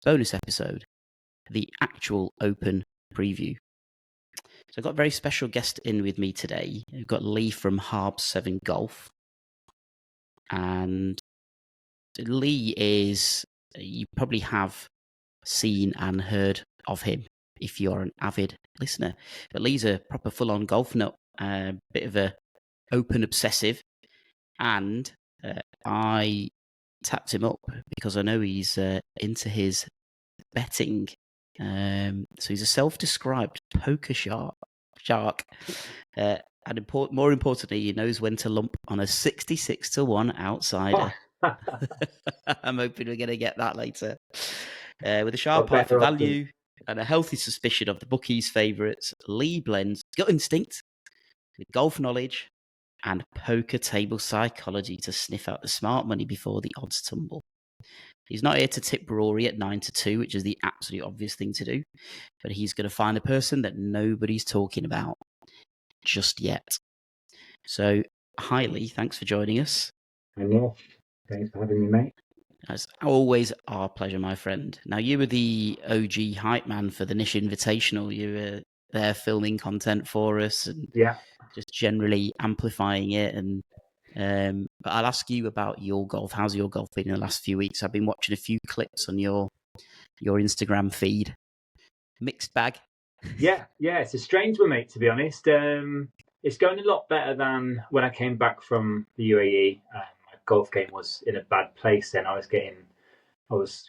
bonus episode, the actual Open preview. So I've got a very special guest in with me today. We've got Lee from Harb7 Golf. And Lee is, you probably have seen and heard of him if you're an avid listener. But Lee's a proper full-on golf nut, a bit of a open obsessive. And I tapped him up because I know he's into his betting. So he's a self-described poker shark. And more importantly, he knows when to lump on a 66-1 outsider. I'm hoping we're going to get that later. With a sharp eye for value and a healthy suspicion of the bookies' favourites, Lee blends gut instinct with golf knowledge and poker table psychology to sniff out the smart money before the odds tumble. He's not here to tip Rory at 9-2, which is the absolute obvious thing to do, but he's going to find a person that nobody's talking about just yet. So, hi Lee, thanks for joining us. I know. Thanks for having me, mate. It's always our pleasure, my friend. Now, you were the OG hype man for the Nish Invitational. You were there filming content for us and just generally amplifying it. And but I'll ask you about your golf. How's your golf been in the last few weeks? I've been watching a few clips on your Instagram feed. Mixed bag. Yeah, it's a strange one, mate, to be honest. It's going a lot better than when I came back from the UAE. My golf game was in a bad place then. I was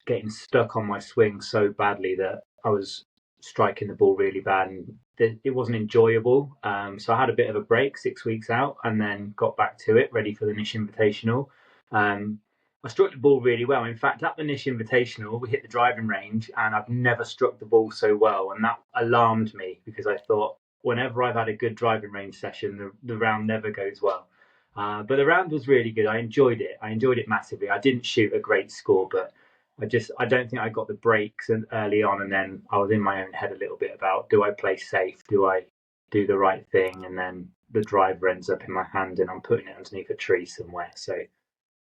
getting stuck on my swing so badly that I was striking the ball really bad and it wasn't enjoyable. So I had a bit of a break, 6 weeks out, and then got back to it, ready for the Nish Invitational. I struck the ball really well. In fact, at the Nish Invitational, we hit the driving range and I've never struck the ball so well. And that alarmed me because I thought whenever I've had a good driving range session, the round never goes well. But the round was really good. I enjoyed it. I enjoyed it massively. I didn't shoot a great score, but I don't think I got the breaks early on. And then I was in my own head a little bit about, do I play safe? Do I do the right thing? And then the driver ends up in my hand and I'm putting it underneath a tree somewhere.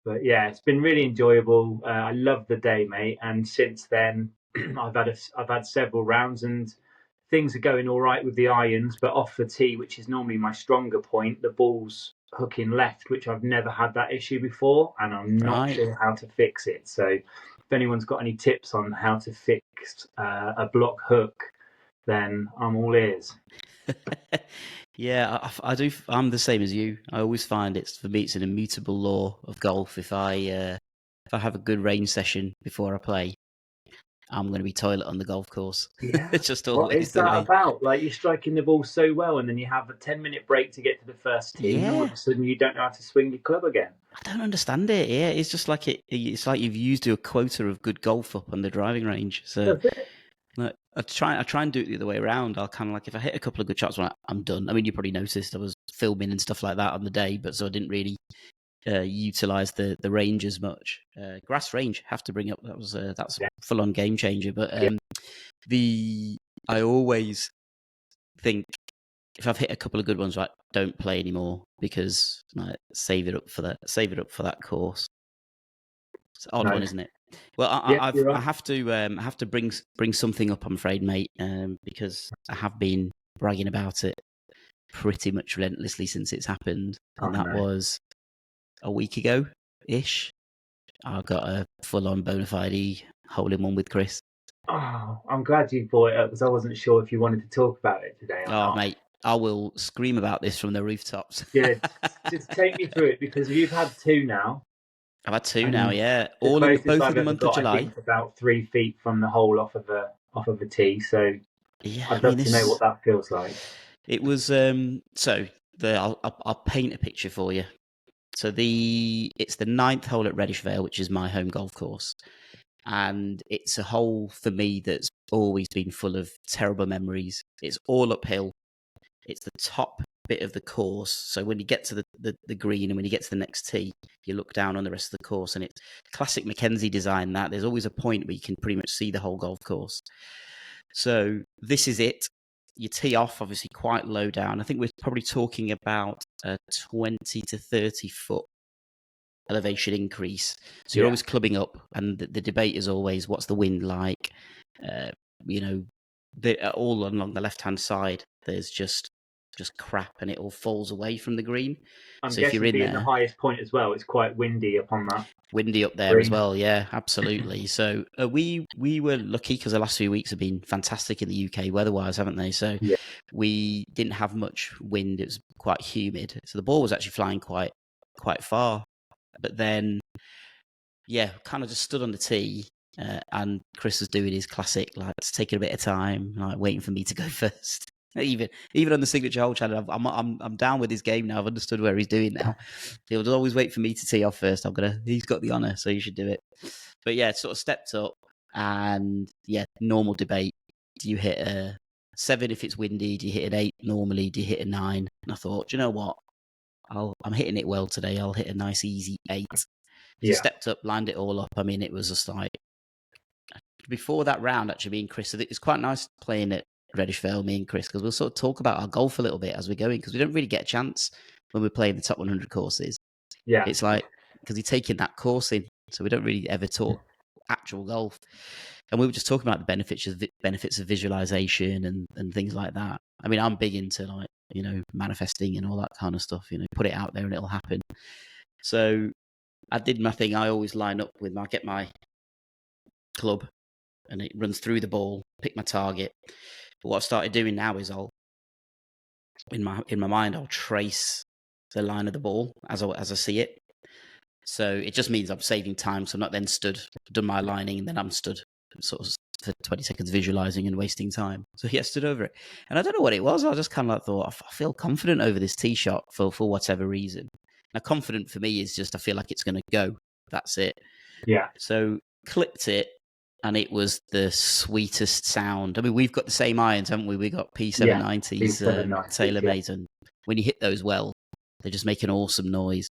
But yeah, it's been really enjoyable. I love the day, mate. And since then, I've had several rounds, and things are going all right with the irons. But off the tee, which is normally my stronger point, the ball's hooking left, which I've never had that issue before, and I'm not sure how to fix it. So, if anyone's got any tips on how to fix a block hook, then I'm all ears. Yeah, I do. I'm the same as you. I always find for me, it's an immutable law of golf. If I have a good range session before I play, I'm going to be toilet on the golf course. Yeah, it's just always what is that about? Like, you're striking the ball so well, and then you have a 10-minute break to get to the first tee, and all of a sudden you don't know how to swing your club again. I don't understand it. Yeah, it's just like it's like you've used your quota of good golf up on the driving range. So. Like, I try and do it the other way around. I'll kind of like, if I hit a couple of good shots, I'm done. I mean, you probably noticed I was filming and stuff like that on the day, but so I didn't really utilize the range as much. Grass range, have to bring up, that's a full on game changer. But I always think if I've hit a couple of good ones, right, don't play anymore because save it up for that course. It's an odd one, isn't it? Well, I have to bring something up, I'm afraid, mate, because I have been bragging about it pretty much relentlessly since it's happened, and that was a week ago-ish. I got a full-on bona fide hole-in-one with Chris. Oh, I'm glad you brought it up because I wasn't sure if you wanted to talk about it today or not. Mate, I will scream about this from the rooftops. Good. Just take me through it because you've had two now. I've had two now, yeah. All in both of the month of July. I think about 3 feet from the hole off of a tee. So yeah, I'd love to know what that feels like. It was I'll paint a picture for you. So it's the 9th hole at Reddish Vale, which is my home golf course, and it's a hole for me that's always been full of terrible memories. It's all uphill. It's the top bit of the course, so when you get to the green and when you get to the next tee, you look down on the rest of the course, and it's classic Mackenzie design. That there's always a point where you can pretty much see the whole golf course. So this is it. You tee off obviously quite low down. I think we're probably talking about a 20 to 30 foot elevation increase. So you're always clubbing up, and the debate is always, what's the wind like? You know, all along the left-hand side, there's just crap, and it all falls away from the green. I'm so if you're guessing in being there, the highest point as well, it's quite windy upon that. windy up there as green. well, yeah, absolutely. So we were lucky because the last few weeks have been fantastic in the UK weather-wise, haven't they? So Yeah. we didn't have much wind. It was quite humid, so the ball was actually flying quite far. But then, yeah, kind of just stood on the tee, and Chris was doing his classic, like, it's taking a bit of time, like waiting for me to go first. Even on the signature hole channel, I'm down with his game now. I've understood where he's doing now. He'll always wait for me to tee off first. He's got the honour, so you should do it. But yeah, sort of stepped up, and yeah, normal debate. Do you hit a 7 if it's windy? Do you hit an 8 normally? Do you hit a 9? And I thought, do you know what? I'm hitting it well today. I'll hit a nice easy 8. So stepped up, lined it all up. I mean, it was just like, before that round, actually, me and Chris, it's quite nice playing at Reddish Vale, me and Chris, because we'll sort of talk about our golf a little bit as we're going, because we don't really get a chance when we're playing the top 100 courses. Yeah. It's like, because you're taking that course in, so we don't really ever talk actual golf. And we were just talking about the benefits of visualization and things like that. I mean, I'm big into, like, you know, manifesting and all that kind of stuff, you know, put it out there and it'll happen. So I did my thing. I always line up with get my club, and it runs through the ball, pick my target. But what I've started doing now is in my mind, I'll trace the line of the ball as I see it. So it just means I'm saving time. So I'm not then done my lining, and then I'm stood sort of for 20 seconds visualizing and wasting time. So yeah, stood over it. And I don't know what it was. I just kind of like thought, I feel confident over this tee shot for whatever reason. Now, confident for me is just, I feel like it's going to go. That's it. Yeah. So clipped it, and it was the sweetest sound. I mean, we've got the same irons, haven't we? We got P790s, TaylorMade, and when you hit those well, they just make an awesome noise.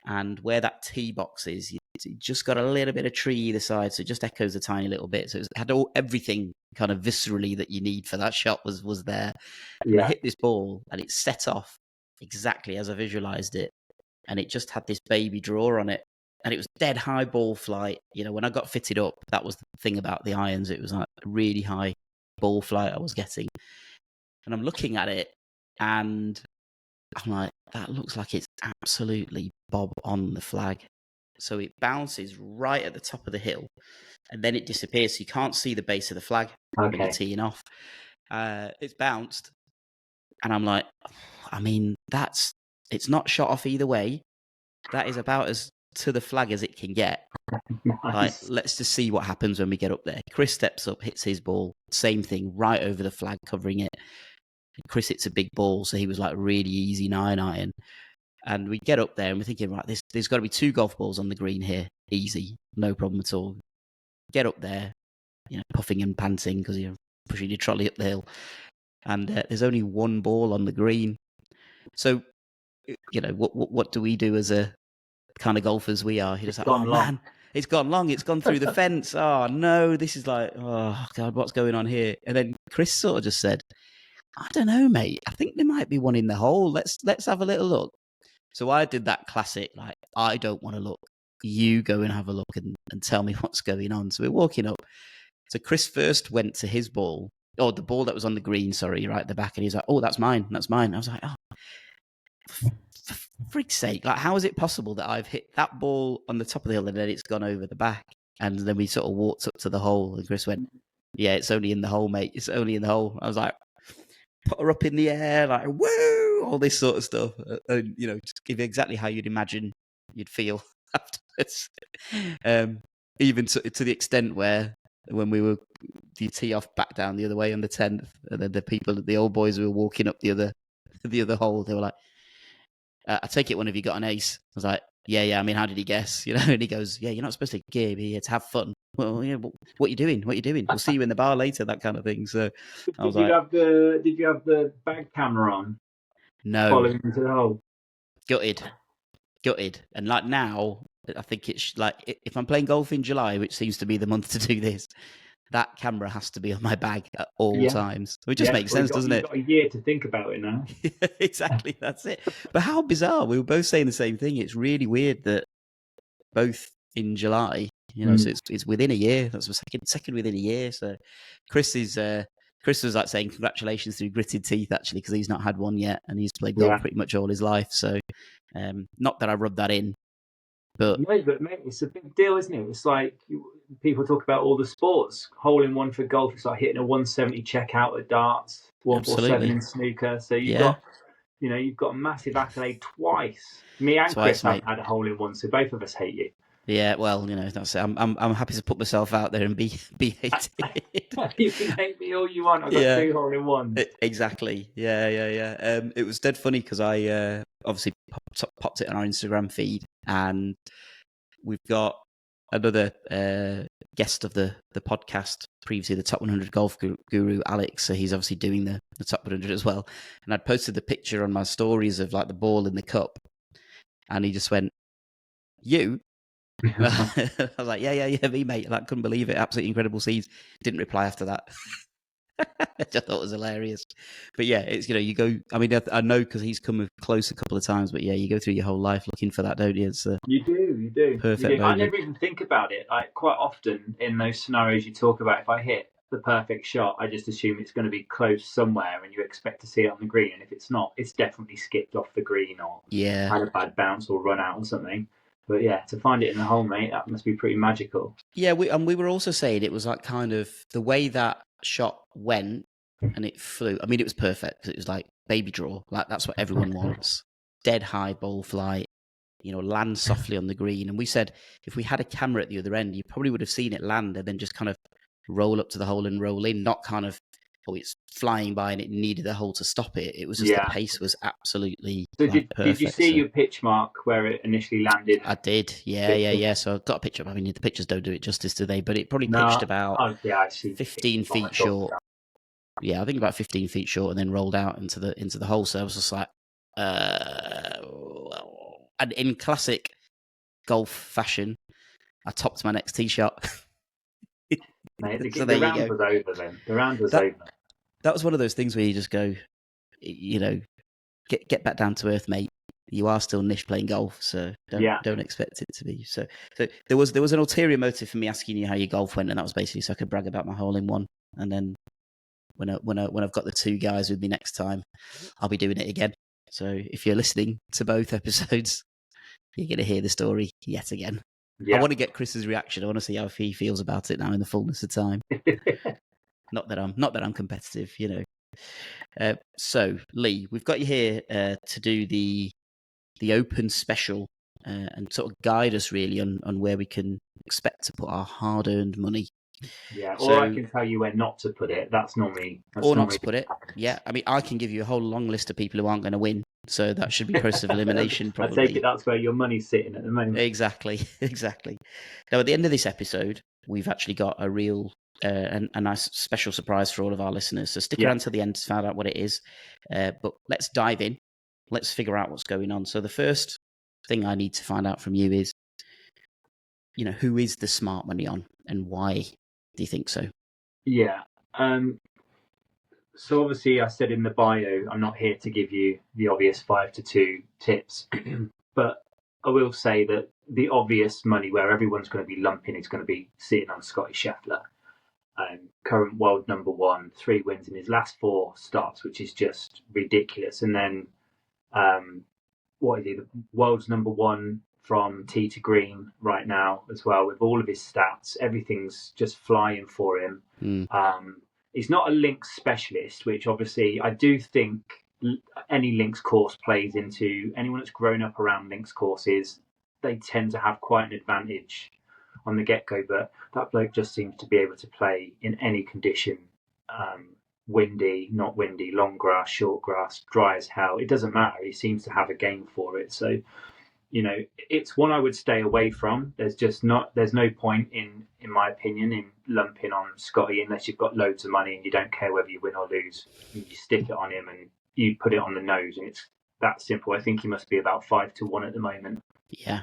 And where that tee box is, you just got a little bit of tree either side, so it just echoes a tiny little bit. So it had everything kind of viscerally that you need for that shot was there. Yeah. And I hit this ball, and it set off exactly as I visualized it, and it just had this baby draw on it, and it was dead high ball flight. You know, when I got fitted up, that was the thing about the irons. It was like a really high ball flight I was getting, and I'm looking at it, and I'm like, that looks like it's absolutely bob on the flag. So it bounces right at the top of the hill, and then it disappears. So you can't see the base of the flag when you're teeing off. It's bounced, and I'm like, I mean, it's not shot off either way. That is about as to the flag as it can get. Nice. Like, let's just see what happens when we get up there. Chris steps up, hits his ball, same thing, right over the flag, covering it. Chris hits a big ball, so he was like really easy 9-iron. And we get up there, and we're thinking, right, there's got to be 2 golf balls on the green here, easy, no problem at all. Get up there, you know, puffing and panting because you're pushing your trolley up the hill, and there's only 1 ball on the green. So, you know, what do we do as a kind of golfers we are? You're just like, oh man, it's gone long, it's gone through the fence. Oh no, this is like, oh God, what's going on here? And then Chris sort of just said, I don't know, mate. I think there might be one in the hole. Let's have a little look. So I did that classic, like, I don't want to look. You go and have a look and tell me what's going on. So we're walking up. So Chris first went to his ball, or the ball that was on the green, sorry, right at the back. And he's like, oh, that's mine. That's mine. I was like, oh, for freak's sake. Like, how is it possible that I've hit that ball on the top of the hill and then it's gone over the back? And then we sort of walked up to the hole, and Chris went, yeah, it's only in the hole, mate. It's only in the hole. I was like, put her up in the air, like, woo, all this sort of stuff. And, you know, just give you exactly how you'd imagine you'd feel afterwards. Even to the extent where when we were the tee off back down the other way on the 10th, and then the old boys who were walking up the other hole, they were like, I take it one of you got an ace. I was like, yeah, I mean, how did he guess? You know, and he goes, yeah, you're not supposed to be here to have fun. Well, yeah, what are you doing? We'll see you in the bar later, that kind of thing. So I was like, did you have the bag camera on? No. Following into the hole? Gutted. And like now, I think it's like, if I'm playing golf in July, which seems to be the month to do this, that camera has to be on my bag at all times. So it just makes sense, doesn't it? You've got a year to think about it now. Exactly, that's it. But how bizarre. We were both saying the same thing. It's really weird that both in July. So it's within a year. That's the second within a year. So Chris was like saying congratulations through gritted teeth, actually, because he's not had one yet, and he's played golf pretty much all his life. So not that I rubbed that in, but no, but mate, it's a big deal, isn't it? It's like people talk about all the sports. Hole in one for golf, it's like hitting a 170 check out at darts, 147 in snooker. So you've got a massive accolade twice. Me and Chris have had a hole in one, so both of us hate you. Yeah, well, that's it. I'm happy to put myself out there and be hated. You can hate me all you want. I've got 2 hole in ones. Exactly. Yeah. It was dead funny because I obviously popped it on our Instagram feed, and we've got another guest of the podcast, previously the Top 100 Golf Guru, Alex. So he's obviously doing the Top 100 as well. And I'd posted the picture on my stories of like the ball in the cup, and he just went, "You." I was like, yeah, me, mate. Like, couldn't believe it. Absolutely incredible seeds. Didn't reply after that. Which I thought was hilarious. But yeah, it's, you go, I mean, I know because he's come close a couple of times, but yeah, you go through your whole life looking for that, don't you? It's you do. Perfect. You do. I never even think about it. Like, quite often in those scenarios you talk about, if I hit the perfect shot, I just assume it's going to be close somewhere and you expect to see it on the green. And if it's not, it's definitely skipped off the green or had a bad bounce or run out or something. But yeah, to find it in the hole, mate, that must be pretty magical. Yeah, we were also saying it was like kind of the way that shot went and it flew. I mean, it was perfect. It was like baby draw. Like, that's what everyone wants. Dead high ball flight, land softly on the green. And we said if we had a camera at the other end, you probably would have seen it land and then just kind of roll up to the hole and roll in, not kind of, it's flying by and it needed the hole to stop it. It was just the pace was absolutely perfect. Did you see your pitch mark where it initially landed? I did. Yeah. So I've got a picture. I mean, the pictures don't do it justice, do they? But it probably pitched about 15 feet short. Yeah, I think about 15 feet short, and then rolled out into the hole. So I was just like, and in classic golf fashion, I topped my next tee shot. Mate, the round was over then. The round was over. That was one of those things where you just go, get back down to earth, mate. You are still niche playing golf, so don't expect it to be. So there was an ulterior motive for me asking you how your golf went, and that was basically so I could brag about my hole in one. And then when I've got the 2 guys with me next time, I'll be doing it again. So if you're listening to both episodes, you're going to hear the story yet again. Yeah. I want to get Chris's reaction. I want to see how he feels about it now in the fullness of time. Not that I'm competitive, So Lee, we've got you here to do the Open special and sort of guide us really on where we can expect to put our hard-earned money. Yeah, or I can tell you where not to put it. Not to put it. Yeah, I mean, I can give you a whole long list of people who aren't going to win. So that should be process of elimination, probably. I take it that's where your money's sitting at the moment. Exactly. Now, at the end of this episode, we've actually got a real a nice special surprise for all of our listeners. So stick around to the end to find out what it is. But let's dive in. Let's figure out what's going on. So the first thing I need to find out from you is, who is the smart money on and why do you think so? Yeah. So obviously I said in the bio, I'm not here to give you the obvious 5-2 tips, but I will say that the obvious money where everyone's going to be lumping is going to be sitting on Scotty Scheffler. Current world number 1, 3 wins in his last 4 starts, which is just ridiculous. And then, what is he? The world's number 1 from tee to green right now as well, with all of his stats. Everything's just flying for him. He's not a links specialist, which obviously I do think any links course plays into. Anyone that's grown up around links courses, they tend to have quite an advantage on the get-go, but that bloke just seems to be able to play in any condition, windy, not windy, long grass, short grass, dry as hell. It doesn't matter. He seems to have a game for it. So, it's one I would stay away from. There's no point in my opinion, in lumping on Scotty unless you've got loads of money and you don't care whether you win or lose. You stick it on him and you put it on the nose, and it's that simple. I think he must be about 5-1 at the moment. Yeah,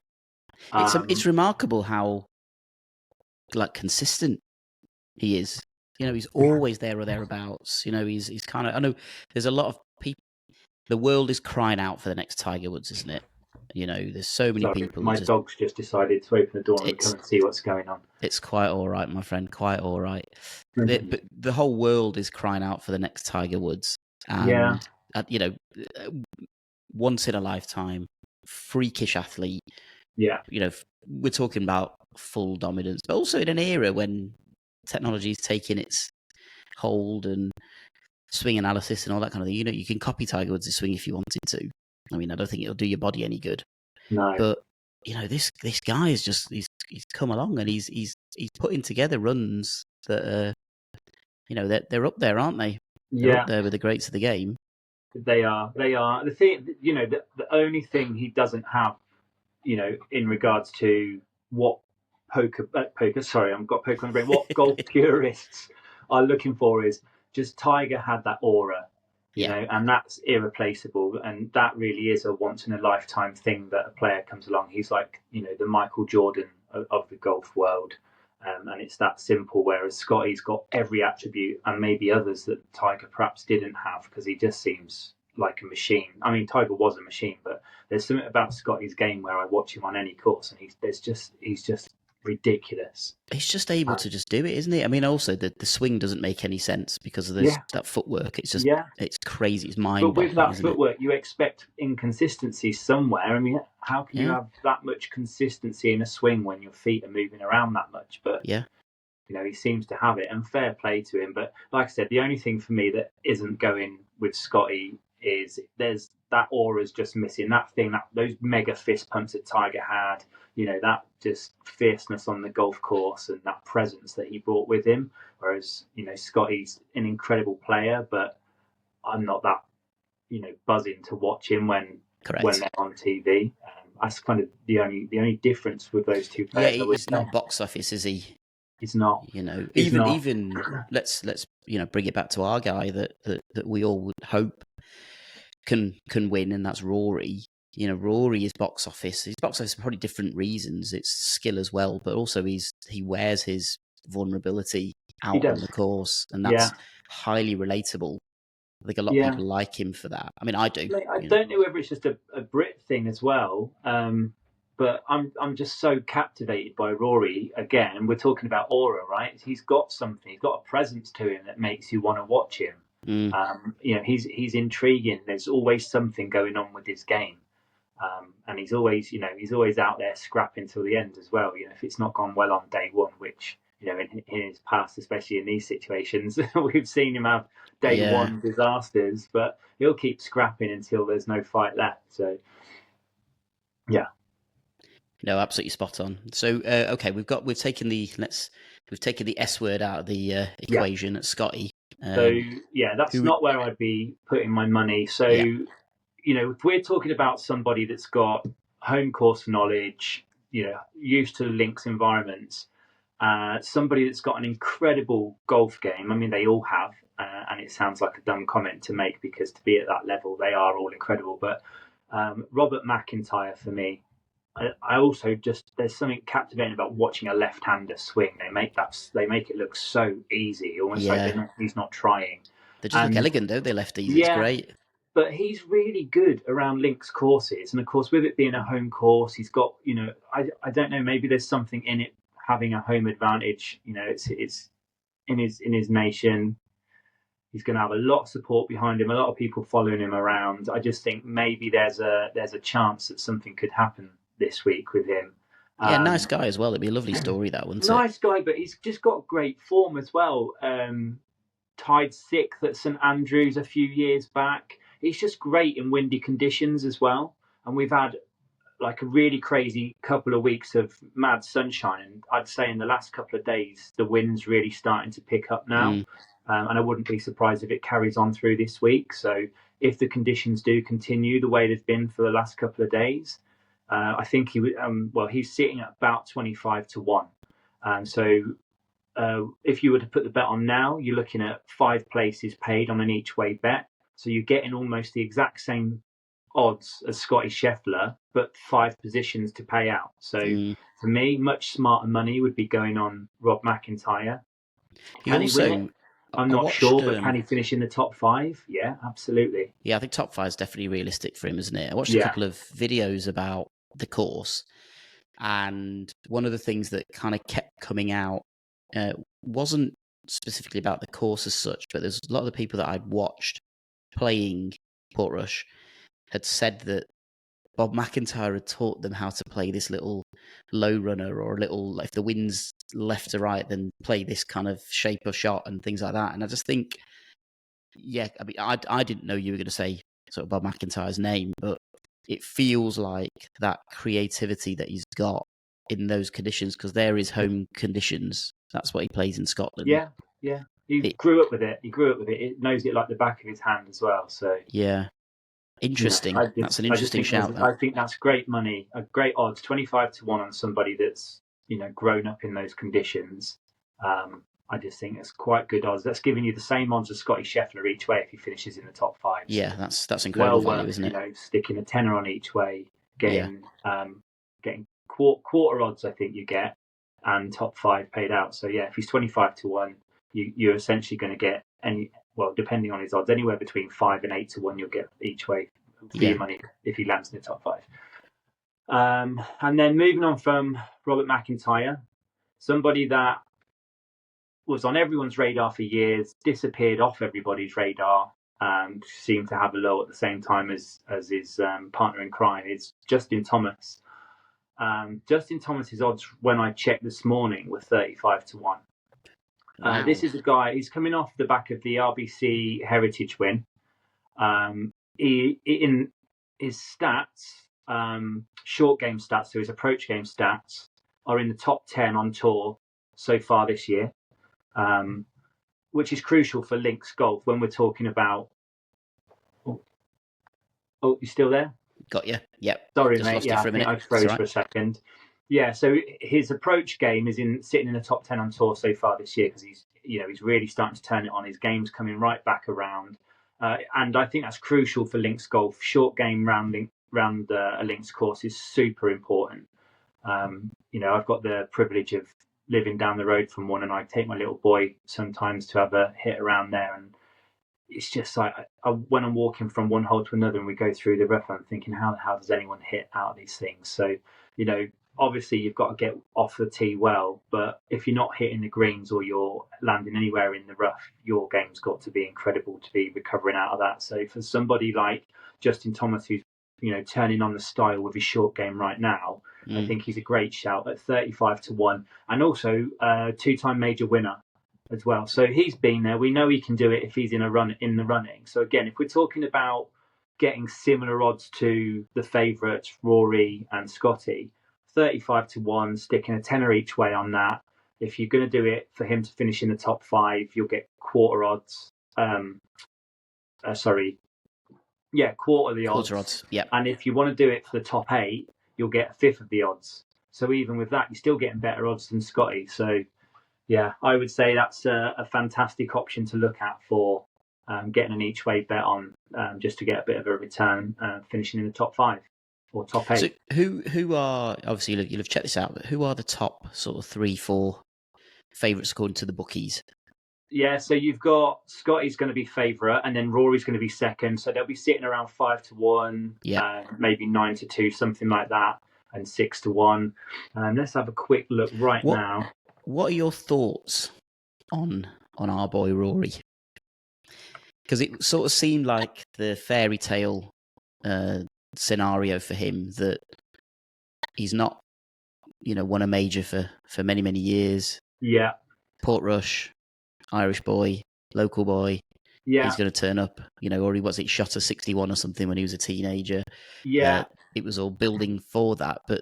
it's remarkable how consistent he is. He's always there or thereabouts. He's kind of. I know there's a lot of people. The world is crying out for the next Tiger Woods, isn't it? You know, there's so many Sorry, people my that dog's just decided to open the door and it's come and see what's going on. it's quite all right, my friend, quite all right. Mhm. But the whole world is crying out for the next Tiger Woods, Yeah, and you know, once in a lifetime, freakish athlete. yeah, You know, we're talking about full dominance, but also in an era when technology is taking its hold and swing analysis and all that kind of thing. You know, you can copy Tiger Woods' swing if you wanted to. I mean, I don't think it'll do your body any good, no, but you know, this guy is just he's come along and he's putting together runs that are, you know, they're up there, aren't they? They're up yeah, there with the greats of the game. they are. They are. The thing, you know, the only thing he doesn't have, you know, in regards to what poker. Sorry, I've got poker on the brain. What golf purists are looking for is just Tiger had that aura, you Yeah, know, and that's irreplaceable. And that really is a once in a lifetime thing that a player comes along. He's like, you know, the Michael Jordan of the golf world. And it's that simple. Whereas Scotty's got every attribute and maybe others that Tiger perhaps didn't have because he just seems like a machine. I mean, Tiger was a machine, but there's something about Scotty's game where I watch him on any course, and he's just ridiculous. he's just able to just do it, isn't he? I mean, also the swing doesn't make any sense because of Yeah, that footwork. It's just yeah. it's crazy. It's But with mind-boggling, that isn't it? footwork, you expect inconsistency somewhere. I mean, how can you Yeah, have that much consistency in a swing when your feet are moving around that much? But yeah. you know, he seems to have it, and fair play to him. But like I said, the only thing for me that isn't going with Scotty is there's that aura's just missing. That thing, that those mega fist pumps that Tiger had, you know, that just fierceness on the golf course and that presence that he brought with him. Whereas, you know, Scotty's an incredible player, but I'm not that, you know, buzzing to watch him when Correct. they're on TV. That's kind of the only difference with those two Yeah, players, I would he's say. not box office, is he? He's not. You know, He's not. even let's you know bring it back to our guy that we all would hope can win, and that's Rory. You know, Rory is box office. His box office for probably different reasons. It's skill as well, but also he wears his vulnerability He out on does. the course, and that's Yeah. highly relatable. I think a lot of Yeah. people like him for that. I mean, I do. I You know, don't know whether it's just a Brit thing as well, but I'm just so captivated by Rory. Again, we're talking about aura, right? He's got something. He's got a presence to him that makes you want to watch him. mm, You know, he's intriguing. There's always something going on with his game, and he's always, you know, he's always out there scrapping till the end as well. You know, if it's not gone well on day one, which you know in his past, especially in these situations, we've seen him have day yeah. one disasters, but he'll keep scrapping until there's no fight left. So, yeah, No, absolutely spot on. So, okay, we've taken the S word out of the yeah. equation at Scotty. So, yeah, that's Who? not where I'd be putting my money. So, Yeah. you know, if we're talking about somebody that's got home course knowledge, you know, used to links environments, somebody that's got an incredible golf game. I mean, they all have, and it sounds like a dumb comment to make because to be at that level, they are all incredible. But Robert McIntyre for me, I also just there's something captivating about watching a left-hander swing. They make it look so easy, almost like Yeah. he's not trying. They just look And elegant, don't they, lefties? It's yeah, great. but he's really good around links courses, and of course, with it being a home course, he's got, you know, I don't know, maybe there's something in it having a home advantage. You know, it's in his nation. He's going to have a lot of support behind him, a lot of people following him around. I just think maybe there's a chance that something could happen this week with him. Yeah, nice Um, guy as well. It'd be a lovely story, that, wouldn't it? Nice guy, but he's just got great form as well. Tied sixth at St Andrews a few years back. He's just great in windy conditions as well. And we've had like a really crazy couple of weeks of mad sunshine. And I'd say in the last couple of days, the wind's really starting to pick up now. Mm. And I wouldn't be surprised if it carries on through this week. So if the conditions do continue the way they've been for the last couple of days, I think he would. Well, he's sitting at about 25-1. So if you were to put the bet on now, you're looking at 5 places paid on an each way bet. So you're getting almost the exact same odds as Scotty Scheffler, but 5 positions to pay out. So for me, much smarter money would be going on Rob McIntyre. He Can he win it? also, I'm I not watched. sure, but can he finish in the top 5? Yeah, absolutely. Yeah, I think top five is definitely realistic for him, isn't it? I watched a Yeah, couple of videos about the course. And one of the things that kind of kept coming out wasn't specifically about the course as such, but there's a lot of the people that I'd watched playing Portrush had said that Bob McIntyre had taught them how to play this little low runner, or a little, if the wind's left to right, then play this kind of shape of shot and things like that. And I just think, yeah, I mean, I didn't know you were going to say sort of Bob McIntyre's name, but it feels like that creativity that he's got in those conditions, because they're his home conditions. That's what he plays in Scotland. Yeah. He grew up with it. It knows it like the back of his hand as well. So yeah, interesting. That's an interesting shout. I think that's great money, a great odds, 25-1 on somebody that's grown up in those conditions. I just think it's quite good odds. That's giving you the same odds as Scotty Scheffler each way if he finishes in the top 5. Yeah, that's incredible value, isn't it? Sticking a tenner on each way, getting quarter odds, I think you get, and top 5 paid out. So yeah, if he's 25-1, you're essentially going to get depending on his odds, anywhere between 5 and 8-1 you'll get each way for your money if he lands in the top 5. And then moving on from Robert McIntyre, somebody that was on everyone's radar for years, disappeared off everybody's radar, seemed to have a low at the same time as his partner in crime, is Justin Thomas. Justin Thomas's odds, when I checked this morning, were 35-1. Wow. This is a guy, he's coming off the back of the RBC Heritage win. In his stats, short game stats, so his approach game stats, are in the top 10 on tour so far this year, which is crucial for links golf when we're talking about... Oh, you still there? Got you. Yep. Sorry, mate. Yeah, I think I froze for a second. Yeah, so his approach game is sitting in the top 10 on tour so far this year, because he's really starting to turn it on. His game's coming right back around, and I think that's crucial for links golf. Short game round a links course is super important. I've got the privilege of living down the road from one, and I take my little boy sometimes to have a hit around there, and it's just like when I'm walking from one hole to another and we go through the rough, I'm thinking, how does anyone hit out of these things? So, obviously you've got to get off the tee well, but if you're not hitting the greens or you're landing anywhere in the rough, your game's got to be incredible to be recovering out of that. So for somebody like Justin Thomas, who's turning on the style with his short game right now, I think he's a great shout at 35-1, and also two-time major winner as well. So he's been there. We know he can do it if he's in the running. So again, if we're talking about getting similar odds to the favourites, Rory and Scotty, 35-1, sticking a tenner each way on that. If you're going to do it for him to finish in the top 5, you'll get quarter odds. Quarter of the odds. Quarter odds, yeah. And if you want to do it for the top 8, you'll get a fifth of the odds. So even with that, you're still getting better odds than Scotty. So yeah, I would say that's a fantastic option to look at for getting an each way bet on, just to get a bit of a return, finishing in the top 5 or top 8. So who are, obviously you'll have checked this out, but who are the top sort of 3-4 favourites according to the bookies? Yeah, so you've got Scotty's going to be favourite, and then Rory's going to be second. So they'll be sitting around 5-1, maybe 9-2, something like that, and 6-1. Let's have a quick look now. What are your thoughts on our boy Rory? Because it sort of seemed like the fairy tale scenario for him, that he's not, won a major for many, many years. Yeah. Portrush, Irish boy, local boy. Yeah. He's going to turn up, or he shot a 61 or something when he was a teenager. Yeah. It was all building for that. But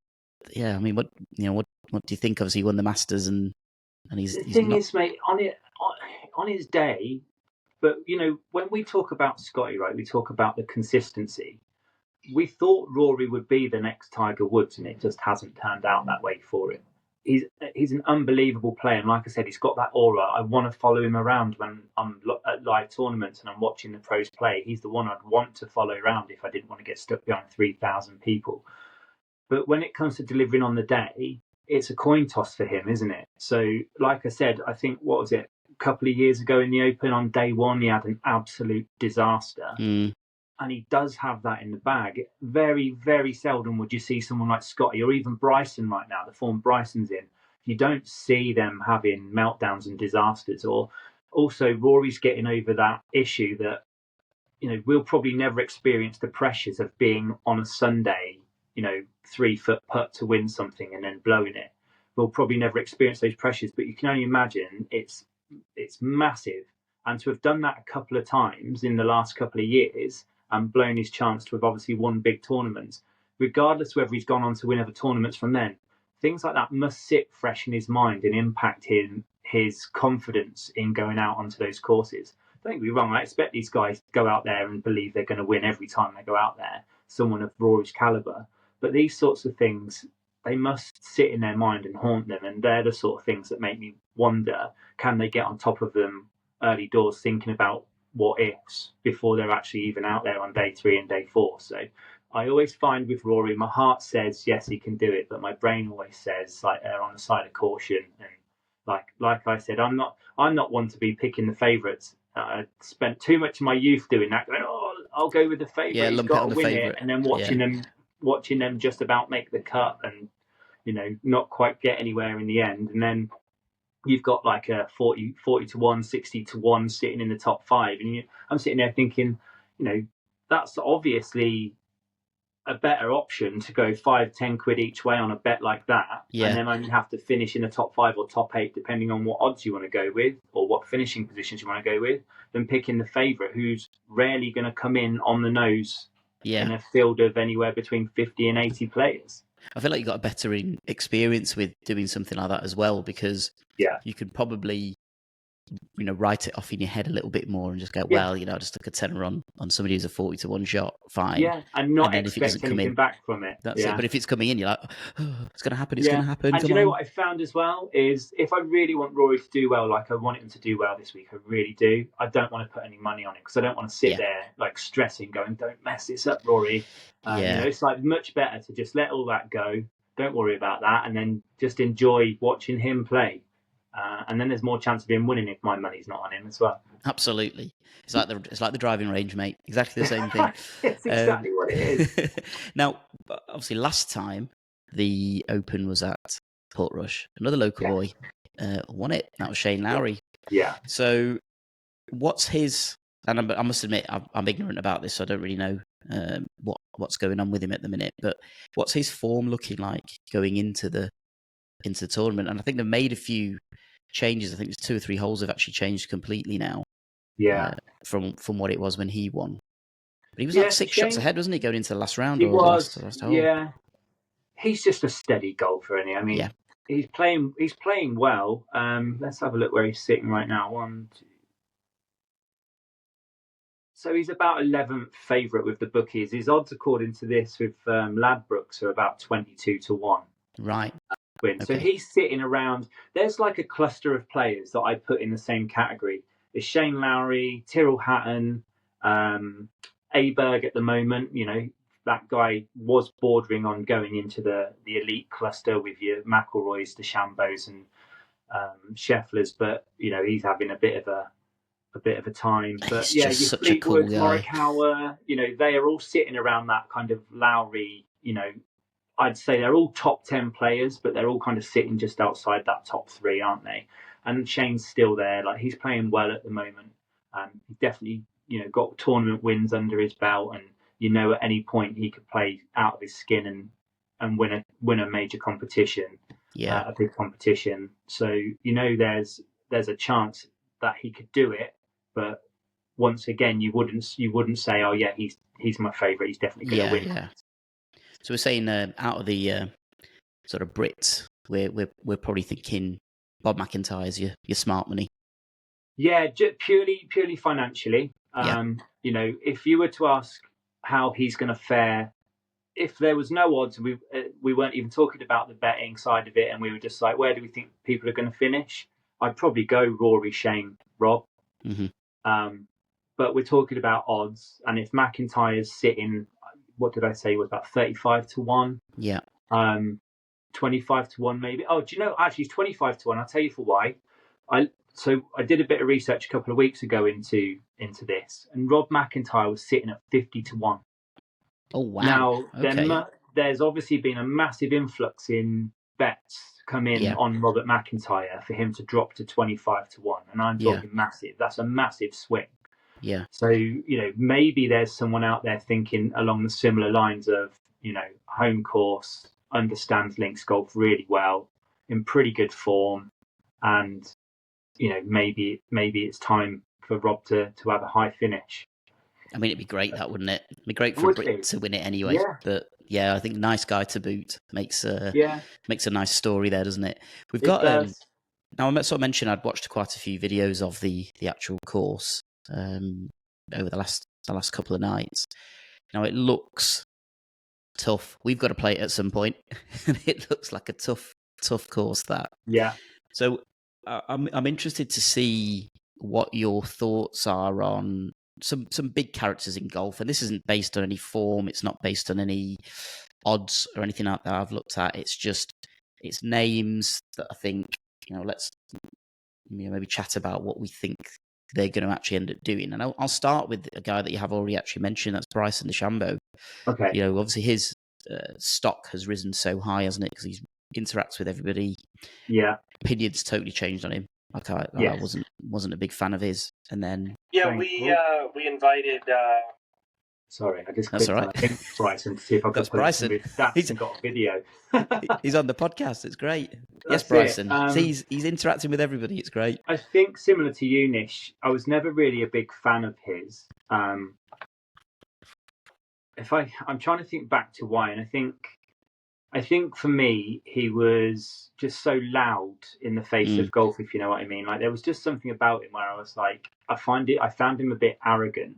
yeah, I mean, what do you think? Obviously, he won the Masters, and he's the thing is, mate, on his day. But when we talk about Scotty, right, we talk about the consistency. We thought Rory would be the next Tiger Woods, and it just hasn't turned out that way for him. He's an unbelievable player, and like I said, he's got that aura. I want to follow him around when I'm at live tournaments and I'm watching the pros play. He's the one I'd want to follow around if I didn't want to get stuck behind 3,000 people. But when it comes to delivering on the day, it's a coin toss for him, isn't it? So, like I said, I think, what was it, a couple of years ago in the Open on day one, he had an absolute disaster. and he does have that in the bag. Very, very seldom would you see someone like Scotty or even Bryson right now, the form Bryson's in. You don't see them having meltdowns and disasters. Or also Rory's getting over that issue that, we'll probably never experience the pressures of being on a Sunday, 3-foot putt to win something and then blowing it. We'll probably never experience those pressures, but you can only imagine it's massive. And to have done that a couple of times in the last couple of years and blown his chance to have obviously won big tournaments, regardless whether he's gone on to win other tournaments from then, things like that must sit fresh in his mind and impact his confidence in going out onto those courses. Don't get me wrong, I expect these guys to go out there and believe they're going to win every time they go out there, someone of Rory's calibre. But these sorts of things, they must sit in their mind and haunt them. And they're the sort of things that make me wonder, can they get on top of them early doors thinking about what ifs before they're actually even out there on day 3 and day 4. So I always find with Rory, my heart says, yes, he can do it. But my brain always says, like, err on the side of caution. And like I said, I'm not one to be picking the favourites. I spent too much of my youth doing that. Going, I'll go with the favourite. Yeah, he's lump got it on to the win favourite. it, and then watching them just about make the cut, and not quite get anywhere in the end. And then you've got like a 40 to 1, 60 to 1 sitting in the top 5, and I'm sitting there thinking, that's obviously a better option to go 5-10 quid each way on a bet like that, and then only have to finish in the top 5 or top 8 depending on what odds you want to go with or what finishing positions you want to go with, than picking the favourite who's rarely going to come in on the nose in a field of anywhere between 50 and 80 players. I feel like you got a better experience with doing something like that as well, because you could probably write it off in your head a little bit more and just go, well, I just took a tenner on somebody who's a 40 to 1 shot, fine. Yeah, and not expect anything back from it. That's it. But if it's coming in, you're like, it's going to happen, it's going to happen. And do you know what I found as well is, if I really want Rory to do well, like I want him to do well this week, I really do, I don't want to put any money on it, because I don't want to sit there like stressing, going, don't mess this up, Rory. It's like much better to just let all that go, don't worry about that, and then just enjoy watching him play. And then there's more chance of him winning if my money's not on him as well. Absolutely. It's like the driving range, mate. Exactly the same thing. It's exactly what it is. Now, obviously, last time the Open was at Portrush, another local boy won it. That was Shane Lowry. Yeah. So what's his... And I must admit, I'm ignorant about this, so I don't really know what's going on with him at the minute. But what's his form looking like going into the tournament? And I think they've made a few changes. I think there's 2 or 3 holes have actually changed completely now. Yeah. From what it was when he won. But he was like 6 shots ahead, wasn't he, going into the last round? He was. The last hole? Yeah. He's just a steady golfer, isn't he? I mean, he's playing well. Let's have a look where he's sitting right now. 1, 2. So he's about 11th favourite with the bookies. His odds, according to this, with Ladbrokes, are about 22 to 1. Right. Win. Okay. So he's sitting around. There's like a cluster of players that I put in the same category. There's Shane Lowry, Tyrrell Hatton, Aberg at the moment. That guy was bordering on going into the elite cluster with your McIlroys, DeChambeaus, and Schefflers, but he's having a bit of a time. But your Fleetwood, Morikawa, they are all sitting around that kind of Lowry. I'd say they're all top 10 players, but they're all kind of sitting just outside that top 3, aren't they? And Shane's still there. Like, he's playing well at the moment. He definitely, got tournament wins under his belt, and at any point he could play out of his skin and win a major competition, a big competition. So there's a chance that he could do it, but once again, you wouldn't say, oh yeah, he's my favourite. He's definitely going to win. Yeah. So we're saying out of the sort of Brits, we're probably thinking Bob McIntyre is your smart money. Yeah, purely financially. If you were to ask how he's going to fare, if there was no odds, we weren't even talking about the betting side of it, and we were just like, where do we think people are going to finish? I'd probably go Rory, Shane, Rob. Mm-hmm. But we're talking about odds, and if McIntyre's sitting, what did I say, was about 35 to 1? Yeah. 25 to 1 maybe. Oh, do you know, actually he's 25 to 1. I'll tell you for why. so I did a bit of research a couple of weeks ago into this, and Rob McIntyre was sitting at 50-1. Oh wow! Now, Okay. there's obviously been a massive influx in bets come in on Robert McIntyre for him to drop to 25-1, and I'm talking massive. That's a massive swing. Yeah. So, maybe there's someone out there thinking along the similar lines of, home course, understands links golf really well, in pretty good form, and maybe it's time for Rob to have a high finish. I mean, it'd be great, that, wouldn't it? It'd be great for a Brit to win it anyway. Yeah. But yeah, I think nice guy to boot makes a nice story there, doesn't it? We've got now. I sort of mentioned I'd watched quite a few videos of the actual course over the last couple of nights. Now it looks tough. We've got to play it at some point, and it looks like a tough course. That So I'm interested to see what your thoughts are on some big characters in golf, and this isn't based on any form. It's not based on any odds or anything like that I've looked at. It's names that I think, let's maybe chat about what we think they're going to actually end up doing. And I'll start with a guy that you have already actually mentioned. That's Bryson DeChambeau. Okay. Obviously his stock has risen so high, hasn't it? Because he interacts with everybody. Yeah. Opinions totally changed on him. Like I wasn't a big fan of his, and then we invited. Sorry, I just clicked on Bryson to see if I could put Bryson. His stats he's got a video. He's on the podcast. It's great. Yes, Bryson. He's interacting with everybody. It's great. I think similar to you, Nish, I was never really a big fan of his. I'm trying to think back to why, and I think for me, he was just so loud in the face of golf, if you know what I mean. Like, there was just something about him where I was like, I found him a bit arrogant.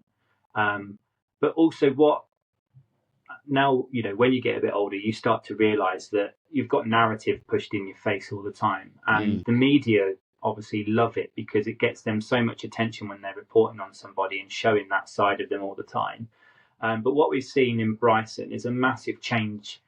But also now, when you get a bit older, you start to realize that you've got narrative pushed in your face all the time. And the media obviously love it because it gets them so much attention when they're reporting on somebody and showing that side of them all the time. But what we've seen in Bryson is a massive change.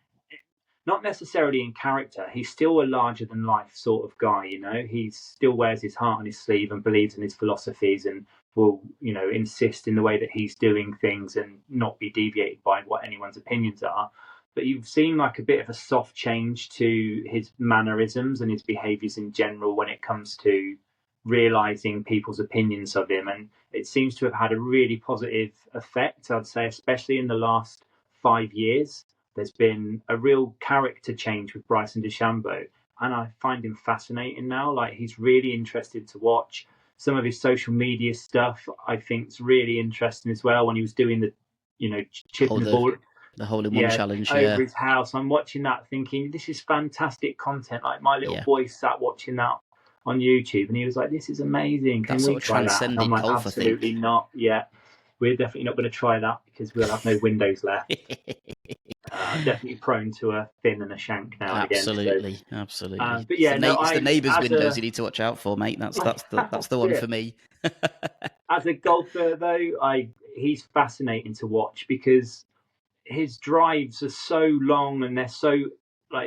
Not necessarily in character. He's still a larger than life sort of guy, He still wears his heart on his sleeve and believes in his philosophies and will, insist in the way that he's doing things and not be deviated by what anyone's opinions are. But you've seen like a bit of a soft change to his mannerisms and his behaviours in general when it comes to realising people's opinions of him. And it seems to have had a really positive effect, I'd say, especially in the last 5 years. There's been a real character change with Bryson DeChambeau, and I find him fascinating now. Like, he's really interested to watch. Some of his social media stuff, I think, is really interesting as well. When he was doing the, chipping the ball, the hole-in-one challenge over his house, I'm watching that, thinking this is fantastic content. Like, my little boy sat watching that on YouTube, and he was like, "This is amazing. Can we try that?" And I'm like, golf, absolutely not. Yeah, we're definitely not going to try that because we'll have no windows left. Definitely prone to a fin and a shank now and again. Absolutely. But yeah, it's the neighbours' windows you need to watch out for, mate. That's the one for me. As a golfer, though, he's fascinating to watch because his drives are so long and they're so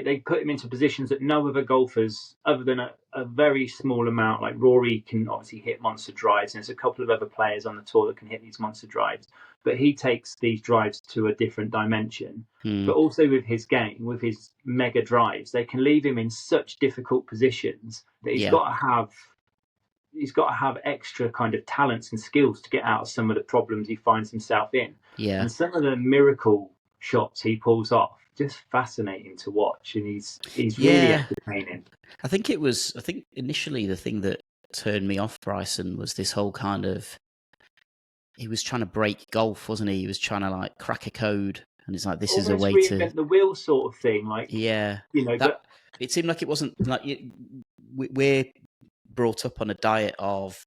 they put him into positions that no other golfers, other than a very small amount, like Rory can obviously hit monster drives, and there's a couple of other players on the tour that can hit these monster drives, but he takes these drives to a different dimension. But also with his game, with his mega drives, they can leave him in such difficult positions that he's got to have extra kind of talents and skills to get out of some of the problems he finds himself in. Yeah. And some of the miracle shots he pulls off, just fascinating to watch, and he's really entertaining. I think initially the thing that turned me off Bryson was this whole kind of, he was trying to break golf, wasn't he? He was trying to crack a code, and it's like, this is a way to reinvent the wheel sort of thing. But it seemed like it wasn't like we're brought up on a diet of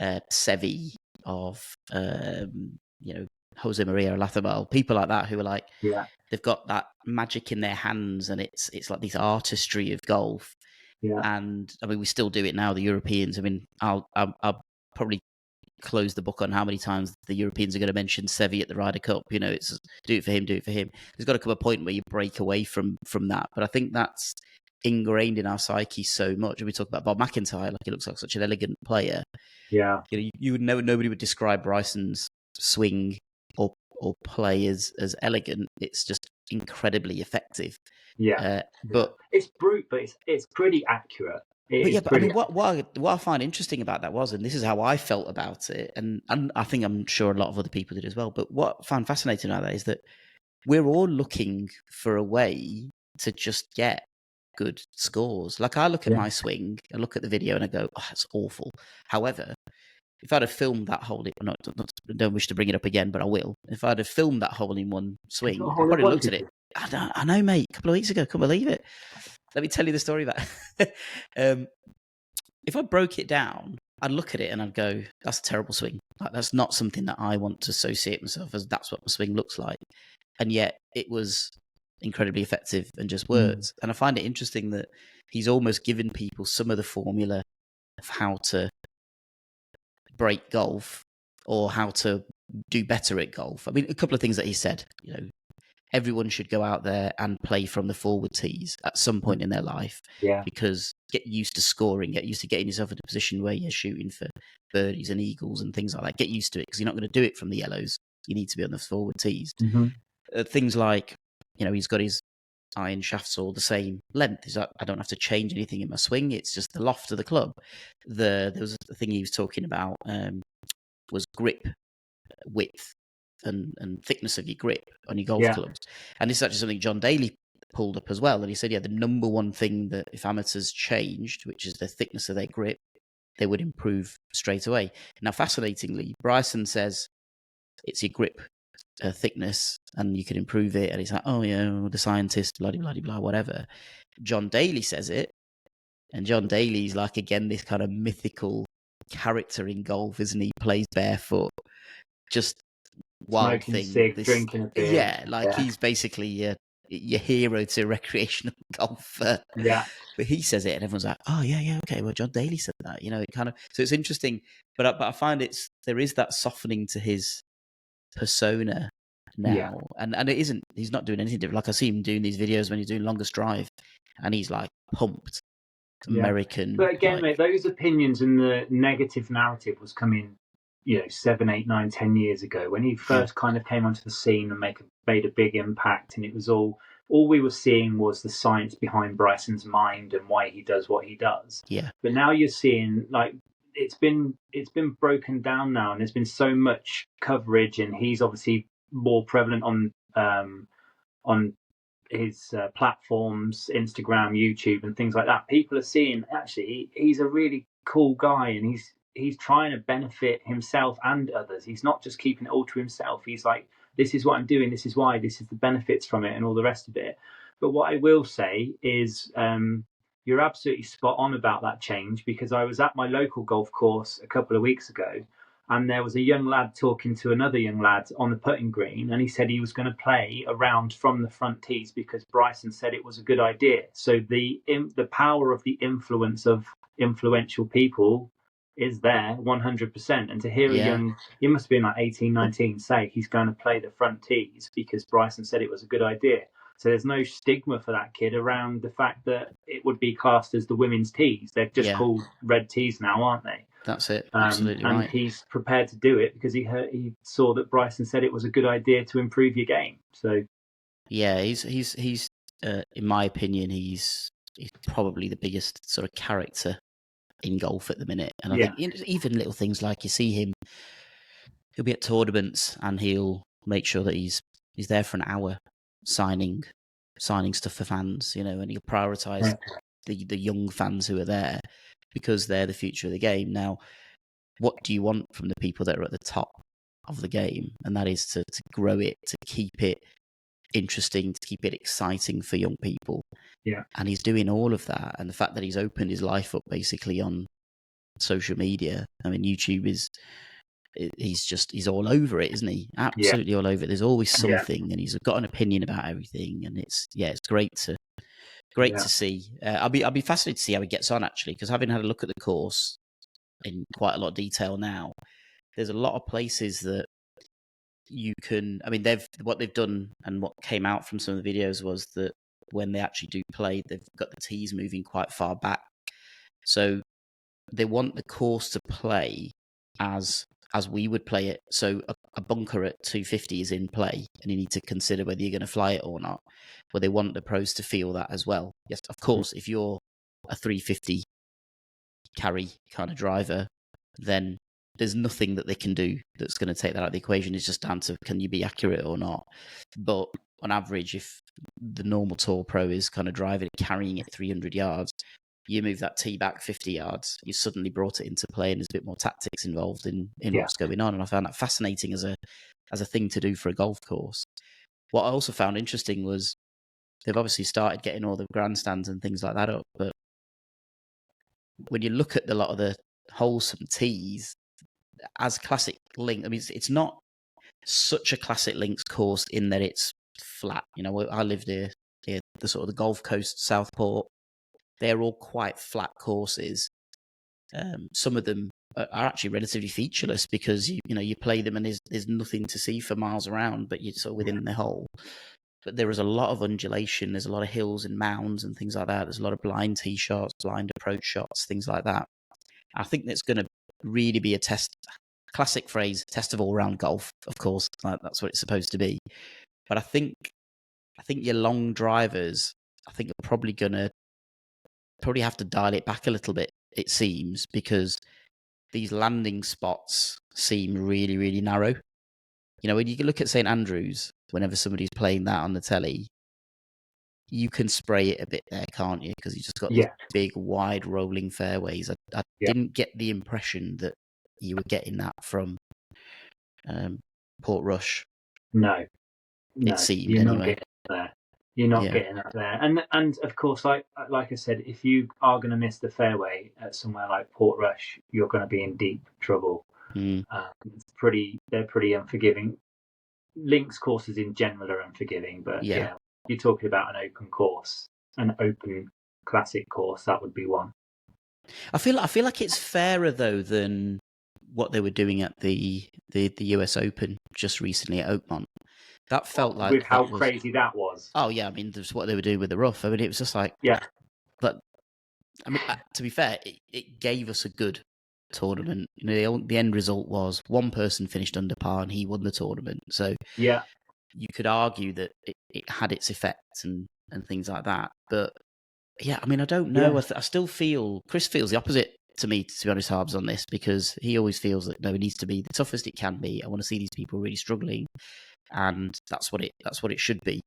Seve, of Jose Maria Olazabal, people like that who are like, they've got that magic in their hands, and it's like this artistry of golf. Yeah. And I mean, we still do it now. The Europeans. I mean, I'll probably close the book on how many times the Europeans are going to mention Seve at the Ryder Cup. It's do it for him, do it for him. There's got to come a point where you break away from that. But I think that's ingrained in our psyche so much. And we talk about Bob McIntyre, like he looks like such an elegant player. Yeah. You would know nobody would describe Bryson's swing or play as elegant. It's just incredibly effective. Yeah. But it's brute, but it's pretty accurate. I mean, what I find interesting about that was, and this is how I felt about it, and I think I'm sure a lot of other people did as well. But what I found fascinating about that is that we're all looking for a way to just get good scores. Like I look at my swing, I look at the video, and I go, "Oh, it's awful." However, if I'd have filmed that hole, don't wish to bring it up again, but I will. If I'd have filmed that hole-in-one swing, I probably looked at it. I know, mate. A couple of weeks ago, couldn't believe it. Let me tell you the story about if I broke it down, I'd look at it and I'd go, that's a terrible swing. Like, that's not something that I want to associate myself as. That's what my swing looks like. And yet it was incredibly effective and just worked. And I find it interesting that he's almost given people some of the formula of how to break golf or how to do better at golf. I mean, a couple of things that he said, everyone should go out there and play from the forward tees at some point in their life. Yeah. Because get used to scoring, get used to getting yourself in a position where you're shooting for birdies and eagles and things like that. Get used to it because you're not going to do it from the yellows. You need to be on the forward tees. Things like, he's got his iron shafts all the same length. He's like, I don't have to change anything in my swing. It's just the loft of the club. There was a thing he was talking about was grip width and thickness of your grip on your golf clubs. And this is actually something John Daly pulled up as well. And he said, the number one thing that if amateurs changed, which is the thickness of their grip, they would improve straight away. Now, fascinatingly, Bryson says it's your grip thickness and you can improve it. And he's like, the scientist, blah, blah, blah, whatever. John Daly says it. And John Daly's like, again, this kind of mythical character in golf, isn't he? Plays barefoot. Just wild smoking thing. Drinking a beer. He's basically your hero to recreational golf. Yeah. But he says it and everyone's like, oh, yeah, okay. Well, John Daly said that, it kind of, so it's interesting. But I find there is that softening to his persona now. And it isn't, he's not doing anything different. Like I see him doing these videos when he's doing longest drive and he's like pumped. American. But again, mate, those opinions and the negative narrative was coming, 7, 8, 9, 10 years ago when he first kind of came onto the scene and made a big impact. And it was all we were seeing was the science behind Bryson's mind and why he does what he does. Yeah. But now you're seeing like it's been broken down now, and there's been so much coverage, and he's obviously more prevalent on his platforms, Instagram, YouTube, and things like that. People are seeing actually he's a really cool guy, and he's trying to benefit himself and others. He's not just keeping it all to himself. He's like, this is what I'm doing, this is why, this is the benefits from it, and all the rest of it. But what I will say is, you're absolutely spot on about that change, because I was at my local golf course a couple of weeks ago, and there was a young lad talking to another young lad on the putting green, and he said he was going to play around from the front tees because Bryson said it was a good idea. So the power of the influence of influential people is there 100%. And to hear a young, he must have been like 18, 19, say he's going to play the front tees because Bryson said it was a good idea. So there's no stigma for that kid around the fact that it would be classed as the women's tees. They're just called red tees now, aren't they? That's it. Absolutely right. And he's prepared to do it because he saw that Bryson said it was a good idea to improve your game. So yeah, he's in my opinion, he's probably the biggest sort of character in golf at the minute. And I think even little things like you see him, he'll be at tournaments and he'll make sure that he's there for an hour signing stuff for fans, and he'll prioritize the young fans who are there because they're the future of the game. Now, what do you want from the people that are at the top of the game? And that is to grow it, to keep it interesting, to keep it exciting for young people. Yeah. And he's doing all of that. And the fact that he's opened his life up basically on social media. I mean, YouTube he's all over it, isn't he? Absolutely all over it. There's always something, and he's got an opinion about everything. And it's great to see. I'll be fascinated to see how he gets on, actually, because having had a look at the course in quite a lot of detail now, there's a lot of places that you can. I mean, what they've done and what came out from some of the videos was that when they actually do play, they've got the tees moving quite far back. So they want the course to play as we would play it. So a bunker at 250 is in play, and you need to consider whether you're going to fly it or not. But they want the pros to feel that as well. Yes, of course, if you're a 350 carry kind of driver, then there's nothing that they can do that's going to take that out of the equation. It's just down to, can you be accurate or not? But on average, if the normal Tour Pro is kind of driving it, carrying it 300 yards, you move that tee back 50 yards, you suddenly brought it into play, and there's a bit more tactics involved in what's going on. And I found that fascinating as a thing to do for a golf course. What I also found interesting was they've obviously started getting all the grandstands and things like that up, but when you look at a lot of the holes and tees, as classic link, I mean, it's not such a classic links course in that it's flat. You know, I lived here, the sort of the Gulf Coast, Southport. They're all quite flat courses. Some of them are actually relatively featureless because you play them and there's nothing to see for miles around, but you're sort of within the hole. But there is a lot of undulation. There's a lot of hills and mounds and things like that. There's a lot of blind tee shots, blind approach shots, things like that. I think that's going to really be a test. Classic phrase, test of all-round golf, of course. That's what it's supposed to be. But I think your long drivers, are probably going to have to dial it back a little bit, it seems, because these landing spots seem really, really narrow. You know, when you look at St Andrews, whenever somebody's playing that on the telly, you can spray it a bit there, can't you? Because you just got these big, wide, rolling fairways. I didn't get the impression that you were getting that from Portrush. No, it seemed you're anyway. Not getting there. You're not getting that there. And of course, like I said, if you are going to miss the fairway at somewhere like Portrush, you're going to be in deep trouble. They're pretty unforgiving. Links courses in general are unforgiving, but you're talking about an open course, an open classic course, that would be one. I feel like it's fairer though than what they were doing at the US Open just recently at Oakmont. That felt like with how crazy that was. Oh yeah, I mean, there's what they were doing with the rough. I mean, it was just like But I mean, to be fair, it gave us a good tournament. You know, the end result was one person finished under par and he won the tournament. So you could argue that it had its effects and things like that. But yeah, I mean, I don't know. I still feel Chris feels the opposite to me, to be honest, Harbs, on this, because he always feels that it needs to be the toughest it can be. I want to see these people really struggling, and that's what it should be.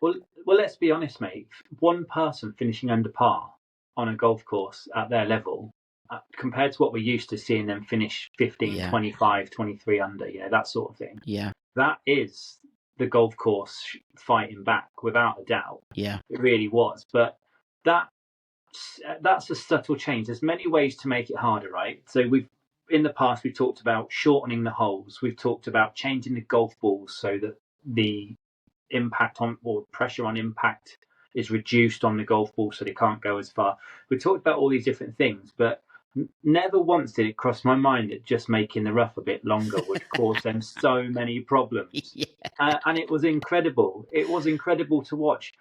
Well, let's be honest, mate. One person finishing under par on a golf course at their level, compared to what we're used to seeing them finish 15, 25, 23 under, that sort of thing. Yeah. That is the golf course fighting back, without a doubt. Yeah. It really was. But that's a subtle change. There's many ways to make it harder, right? So in the past, we've talked about shortening the holes. We've talked about changing the golf balls so that the impact on, or pressure on impact, is reduced on the golf ball so they can't go as far. We talked about all these different things, but never once did it cross my mind that just making the rough a bit longer would cause them so many problems. And it was incredible. It was incredible to watch,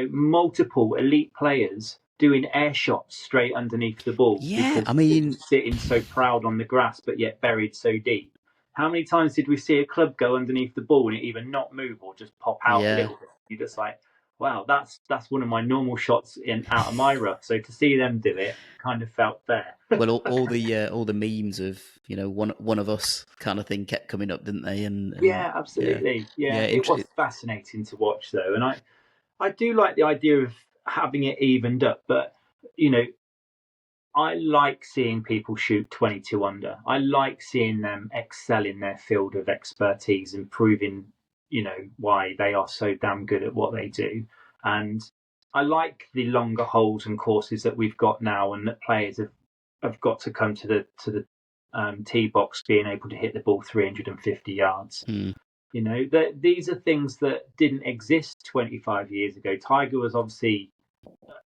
multiple elite players doing air shots straight underneath the ball. Yeah, I mean, sitting so proud on the grass, but yet buried so deep. How many times did we see a club go underneath the ball and it either not move or just pop out a little bit? You're just like, wow, that's one of my normal shots out of my rough. So to see them do it kind of felt fair. Well, all the memes of one of us kind of thing kept coming up, didn't they? And yeah, absolutely. Yeah, it was fascinating to watch though, and I do like the idea of having it evened up, but I like seeing people shoot 22 under. I like seeing them excel in their field of expertise and proving, why they are so damn good at what they do. And I like the longer holes and courses that we've got now, and that players have got to come to the tee box being able to hit the ball 350 yards. These are things that didn't exist 25 years ago. Tiger was obviously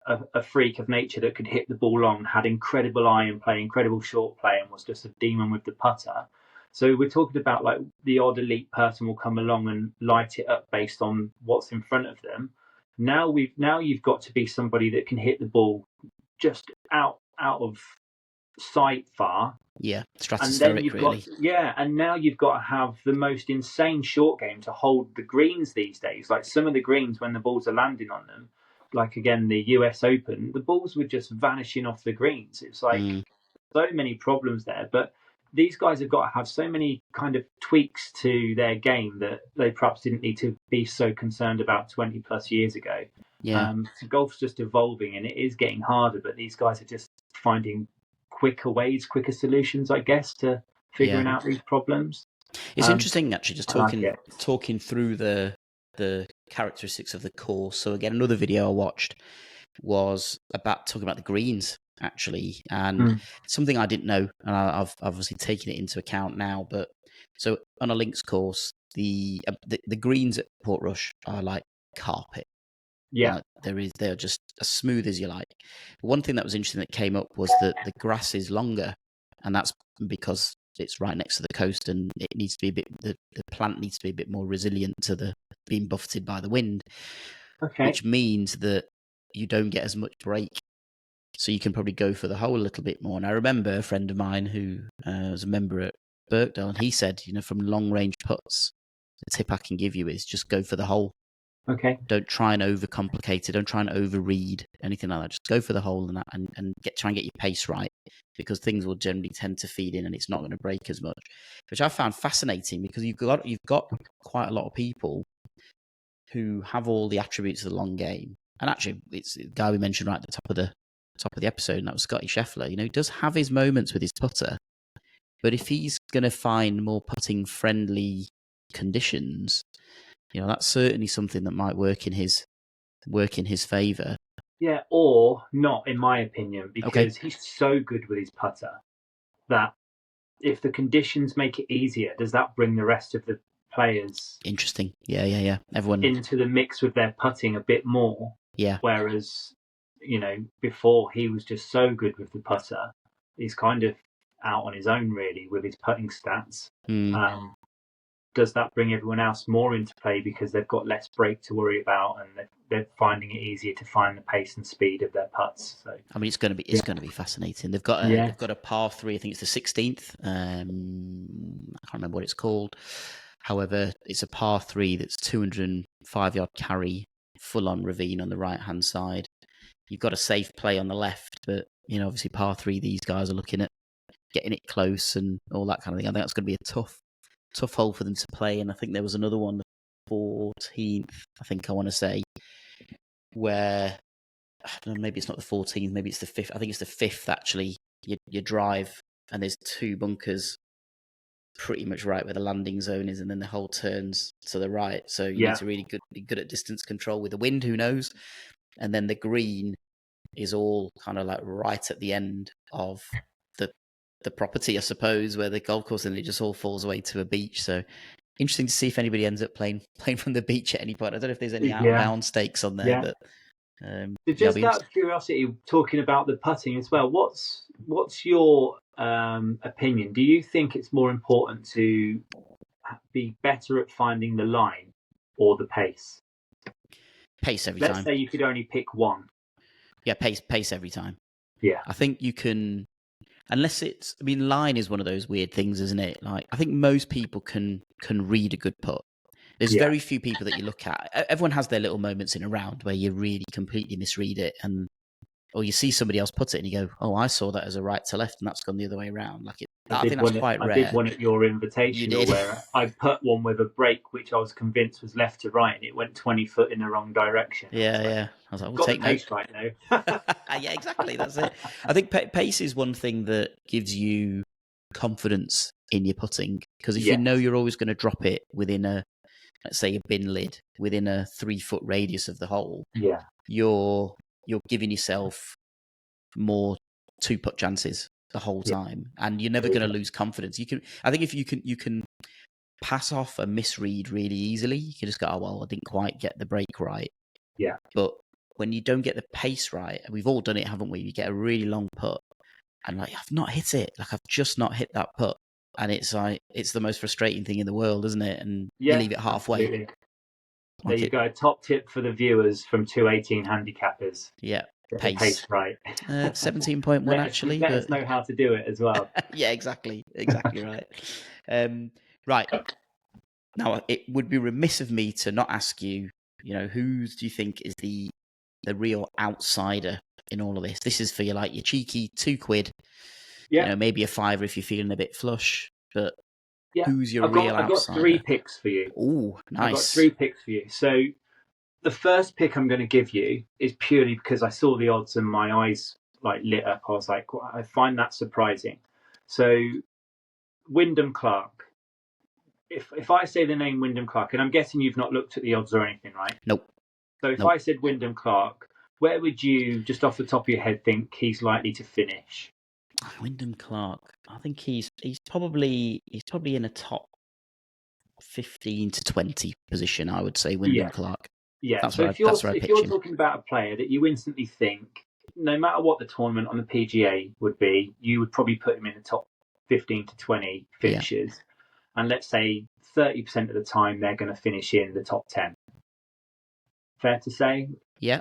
a freak of nature that could hit the ball long, had incredible iron play, incredible short play, and was just a demon with the putter. So we're talking about like the odd elite person will come along and light it up based on what's in front of them. Now you've got to be somebody that can hit the ball just out of sight far. Yeah, And then stratospheric, you've really. and now you've got to have the most insane short game to hold the greens these days. Like some of the greens, when the balls are landing on them, like again the US Open, the balls were just vanishing off the greens. It's like so many problems there. But these guys have got to have so many kind of tweaks to their game that they perhaps didn't need to be so concerned about 20 plus years ago. Yeah. Golf's just evolving and it is getting harder, but these guys are just finding quicker ways, quicker solutions, I guess, to figuring out these problems. It's interesting, actually, just talking through the characteristics of the course. So again, another video I watched was about talking about the greens, actually, and something I didn't know, and I've obviously taken it into account now. But so on a links course, the greens at Portrush are like carpet. Yeah, they're just as smooth as you like. One thing that was interesting that came up was that the grass is longer, and that's because it's right next to the coast, and it needs to be the plant needs to be a bit more resilient to the being buffeted by the wind. Okay. Which means that you don't get as much break, so you can probably go for the hole a little bit more. And I remember a friend of mine who was a member at Birkdale, and he said, from long range putts, the tip I can give you is just go for the hole. Okay. Don't try and overcomplicate it. Don't try and overread anything like that. Just go for the hole and try and get your pace right, because things will generally tend to feed in and it's not going to break as much, which I found fascinating, because you've got quite a lot of people who have all the attributes of the long game. And actually, it's the guy we mentioned right at the top of the episode, and that was Scotty Scheffler. He does have his moments with his putter, but if he's going to find more putting friendly conditions, that's certainly something that might work in his favour. Yeah, or not, in my opinion, because he's so good with his putter that if the conditions make it easier, does that bring the rest of the players interesting? Yeah. Everyone into the mix with their putting a bit more. Yeah. Whereas, before he was just so good with the putter, he's kind of out on his own really with his putting stats. Does that bring everyone else more into play because they've got less break to worry about, and they're finding it easier to find the pace and speed of their putts? So I mean, it's going to be fascinating. They've got a par 3. I think it's the 16th. I can't remember what it's called. However, it's a par 3 that's 205-yard carry, full on ravine on the right hand side. You've got a safe play on the left, but obviously par 3, these guys are looking at getting it close and all that kind of thing. I think that's going to be a tough hole for them to play. And I think there was another one, the 14th, I think I want to say, where, I don't know, maybe it's not the 14th, maybe it's the 5th. I think it's the 5th, actually. You drive, and there's 2 bunkers pretty much right where the landing zone is, and then the hole turns to the right. So you need to really be good at distance control with the wind, who knows? And then the green is all kind of like right at the end of the property, I suppose, where the golf course, and it just all falls away to a beach. So interesting to see if anybody ends up playing from the beach at any point. I don't know if there's any out of bounds stakes on there, but just out of curiosity, talking about the putting as well, what's your opinion? Do you think it's more important to be better at finding the line or the pace? Pace every time. Let's say you could only pick one. Yeah, pace every time. Yeah. I think you can, unless it's, line is one of those weird things, isn't it? Like, I think most people can read a good putt. There's very few people that you look at. Everyone has their little moments in a round where you really completely misread it, or you see somebody else put it and you go, "Oh, I saw that as a right to left, and that's gone the other way around." I think that's quite rare. I did one at your Invitational where I put one with a break, which I was convinced was left to right, and it went 20 foot in the wrong direction. Yeah. I was like, "We'll take pace right now." Yeah, exactly. That's it. I think pace is one thing that gives you confidence in your putting, because if you know you're always going to drop it within let's say a bin lid, within a 3-foot radius of the hole, you're giving yourself more 2-putt chances the whole time, and you're never going to lose confidence. I think if you can pass off a misread really easily. You can just go, "Oh, well, I didn't quite get the break right." Yeah. But when you don't get the pace right, and we've all done it, haven't we? You get a really long putt, and I've not hit it. I've just not hit that putt. And it's the most frustrating thing in the world, isn't it? And you leave it halfway. Absolutely. There you go. Top tip for the viewers from 218 handicappers. Yeah, Get the pace right. 17.1 actually. Let us know how to do it as well. Yeah, exactly right. Right. Now, it would be remiss of me to not ask you, who do you think is the real outsider in all of this? This is for your cheeky £2. Yeah. Maybe a £5 if you're feeling a bit flush, but yeah. who's your real outsider? I've got 3 picks for you. Oh, nice. I've got 3 picks for you. So the first pick I'm going to give you is purely because I saw the odds and my eyes lit up. I was like, well, I find that surprising. So Wyndham Clark. If I say the name Wyndham Clark, and I'm guessing you've not looked at the odds or anything, right? Nope. So if I said Wyndham Clark, where would you, just off the top of your head, think he's likely to finish? Wyndham Clark. I think he's probably in a top 15 to 20 position. I would say Wyndham Clark. Yeah. So if you're talking about a player that you instantly think, no matter what the tournament on the PGA would be, you would probably put him in the top 15 to 20 finishes. Yeah. And let's say 30% of the time they're going to finish in the top 10. Fair to say? Yeah.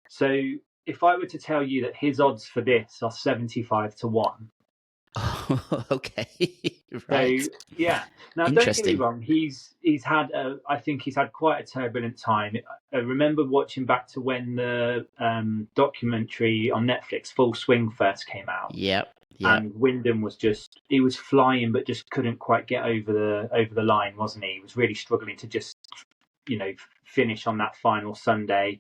So if I were to tell you that his odds for this are 75 to 1. Okay. Right. So, yeah. Now, don't get me wrong. He's had, I think he's had quite a turbulent time. I remember watching back to when the documentary on Netflix, Full Swing, first came out. Yep. And Wyndham was he was flying, but just couldn't quite get over the line, wasn't he? He was really struggling to just, finish on that final Sunday.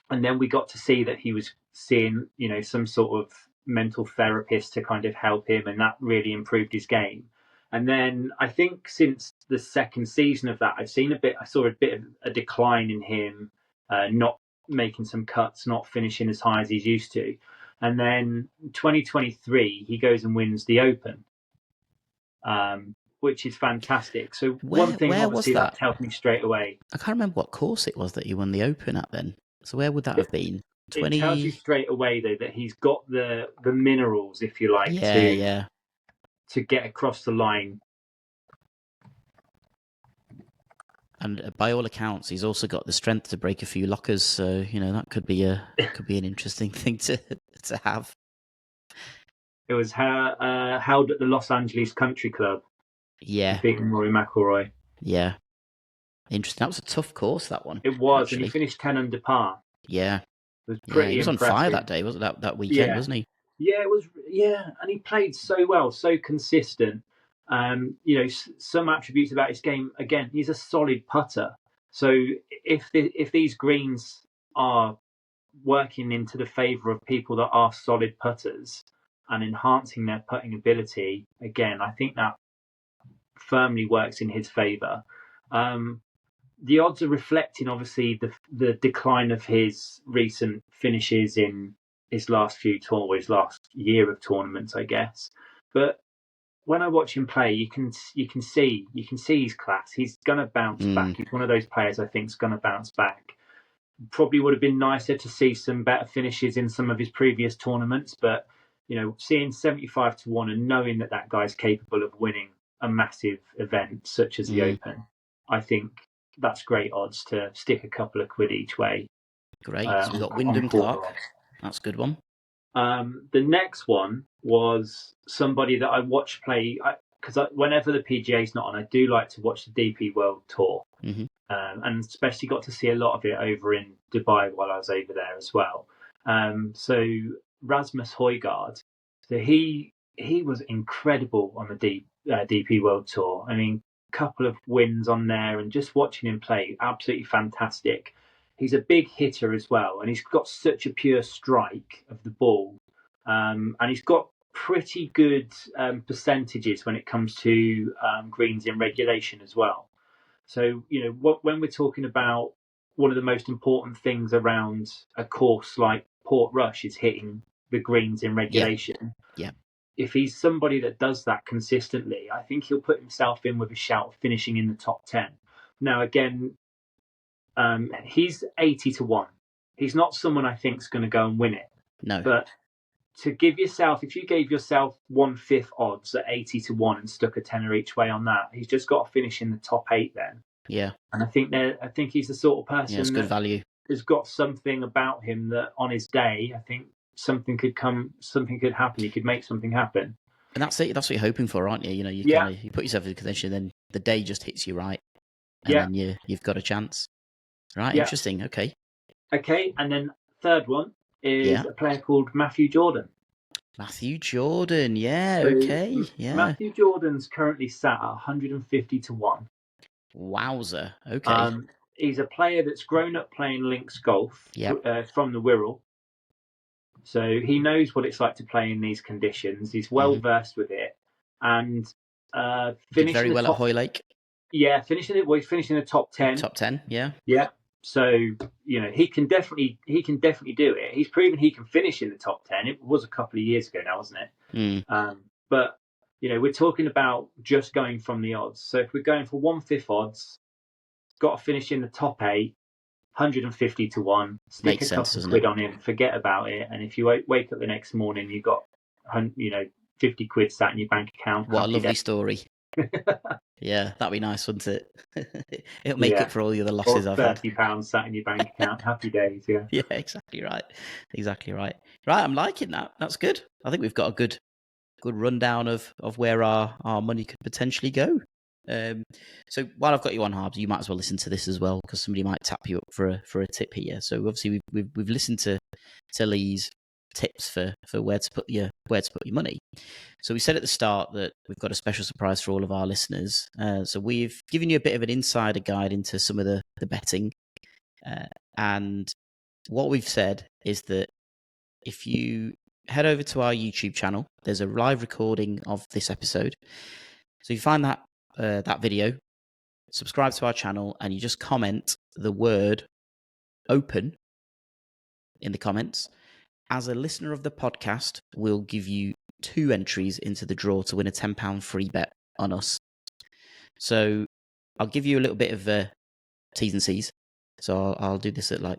And then we got to see that he was seeing, some sort of mental therapist to kind of help him, and that really improved his game. And then I think since the second season of that, I saw a bit of a decline in him, not making some cuts, not finishing as high as he's used to. And then 2023, he goes and wins the Open, which is fantastic. So one thing obviously that tells me straight away. I can't remember what course it was that he won the Open at then. So where would that have been? It tells you straight away, though, that he's got the minerals, if you like, to get across the line. And by all accounts, he's also got the strength to break a few lockers. So that could be an interesting thing to have. It was held at the Los Angeles Country Club. Yeah, beating Rory McIlroy. Yeah, interesting. That was a tough course, that one. It was, actually. And he finished 10 under par. Yeah, it was pretty. He was impressive. On fire that day, wasn't that weekend? Wasn't he? Yeah, it was. Yeah, and he played so well, so consistent. Some attributes about his game. Again, he's a solid putter. So if these greens are working into the favour of people that are solid putters and enhancing their putting ability, again, I think that firmly works in his favour. The odds are reflecting, obviously, the decline of his recent finishes in his last his last year of tournaments, I guess. But when I watch him play, you can see his class. He's gonna bounce back. He's one of those players I think is gonna bounce back. Probably would have been nicer to see some better finishes in some of his previous tournaments, but seeing 75 to 1 and knowing that guy's capable of winning a massive event such as the Open, I think that's great odds to stick a couple of quid each way. Great. So we've got Wyndham Clark. That's a good one. The next one was somebody that I watch play, because whenever the PGA's not on, I do like to watch the DP World Tour. Mm-hmm. And especially got to see a lot of it over in Dubai while I was over there as well. So Rasmus Højgaard, so he was incredible on the DP World Tour. I mean, a couple of wins on there, and just watching him play, absolutely fantastic. He's a big hitter as well, and he's got such a pure strike of the ball, and he's got pretty good percentages when it comes to greens in regulation as well. So, when we're talking about one of the most important things around a course like Portrush is hitting the greens in regulation. Yeah. If he's somebody that does that consistently, I think he'll put himself in with a shout of finishing in the top 10. Now, again, he's 80 to 1. He's not someone I think is going to go and win it. No. But to give yourself, if you gave yourself 1/5 odds at 80 to 1 and stuck a tenner each way on that, he's just got to finish in the top 8 then. Yeah. And I think he's the sort of person Yeah, it's good value. has got something about him that on his day, I think something could happen. He could make something happen. And that's it. That's what you're hoping for, aren't you? You know, you put yourself in a position, then the day just hits you right, and then you've got a chance. Right, interesting. Okay. Okay, and then third one is a player called Matthew Jordan. Matthew Jordan, yeah, So okay, yeah. Matthew Jordan's currently sat at 150-1. Wowzer, okay. He's a player that's grown up playing links golf from the Wirral. So he knows what it's like to play in these conditions. He's well versed with it, and did very well at Hoylake. Yeah, finishing the top 10. Top 10, yeah. Yeah. So he can definitely do it. He's proven he can finish in the top 10. It was a couple of years ago now, wasn't it? But we're talking about just going from the odds. So if we're going for 1/5 odds, got to finish in the top 8. 150-1. Stick Makes a couple sense, of quid on him, forget about it, and if you wake up the next morning, you've got 50 quid sat in your bank account. What a lovely story. Yeah, that'd be nice, wouldn't it? It'll make up for all the other losses I've had. £30 sat in your bank account. Happy days, yeah. Yeah, exactly right. Right, I'm liking that. That's good. I think we've got a good rundown of where our money could potentially go. So while I've got you on, Harbs, you might as well listen to this as well, because somebody might tap you up for a tip here. So obviously we've listened to Lee's tips for where to put your money. So we said at the start that we've got a special surprise for all of our listeners. So we've given you a bit of an insider guide into some of the betting, and what we've said is that if you head over to our YouTube channel, there's a live recording of this episode. So you find that video, subscribe to our channel, and you just comment the word open in the comments. As a listener of the podcast, we'll give you 2 entries into the draw to win a £10 free bet on us. So I'll give you a little bit of T's and C's. So I'll do this at like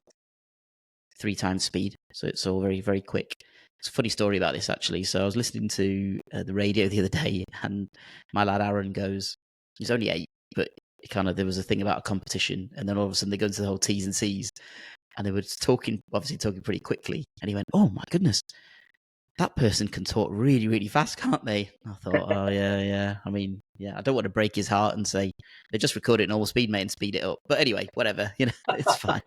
3 times speed. So it's all very, very quick. It's a funny story about this, actually. So I was listening to the radio the other day, and my lad Aaron goes, he's only 8, but there was a thing about a competition, and then all of a sudden they go into the whole T's and C's, and they were obviously talking pretty quickly, and he went, "Oh my goodness, that person can talk really, really fast, can't they?" I thought, oh yeah. I mean, yeah, I don't want to break his heart and say they just record it at normal speed, mate, and speed it up. But anyway, whatever, it's fine.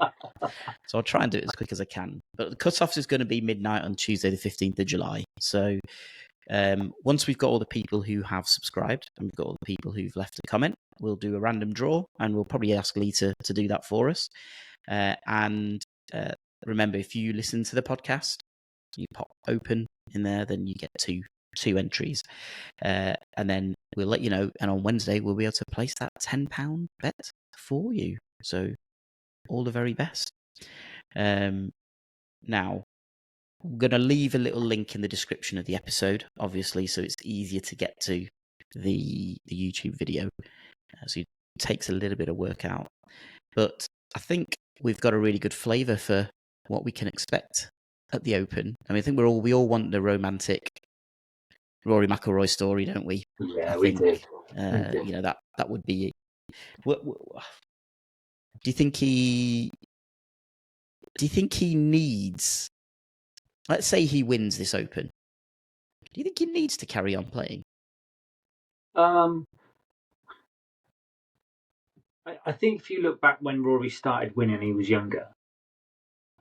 So I'll try and do it as quick as I can. But the cut-off is going to be midnight on Tuesday, the 15th of July. So once we've got all the people who have subscribed and we've got all the people who've left a comment, we'll do a random draw, and we'll probably ask Lee to do that for us. And remember, if you listen to the podcast, you pop open in there, then you get two entries, and then we'll let you know. And on Wednesday, we'll be able to place that £10 bet for you. So all the very best. Now, I'm going to leave a little link in the description of the episode, obviously, so it's easier to get to the YouTube video. So it takes a little bit of work out. But I think we've got a really good flavour for what we can expect at the Open. I mean, I think we all want the romantic Rory McIlroy story, don't we? Yeah, we do. That would be. Do you think he needs? Let's say he wins this Open. Do you think he needs to carry on playing? I think if you look back when Rory started winning, he was younger.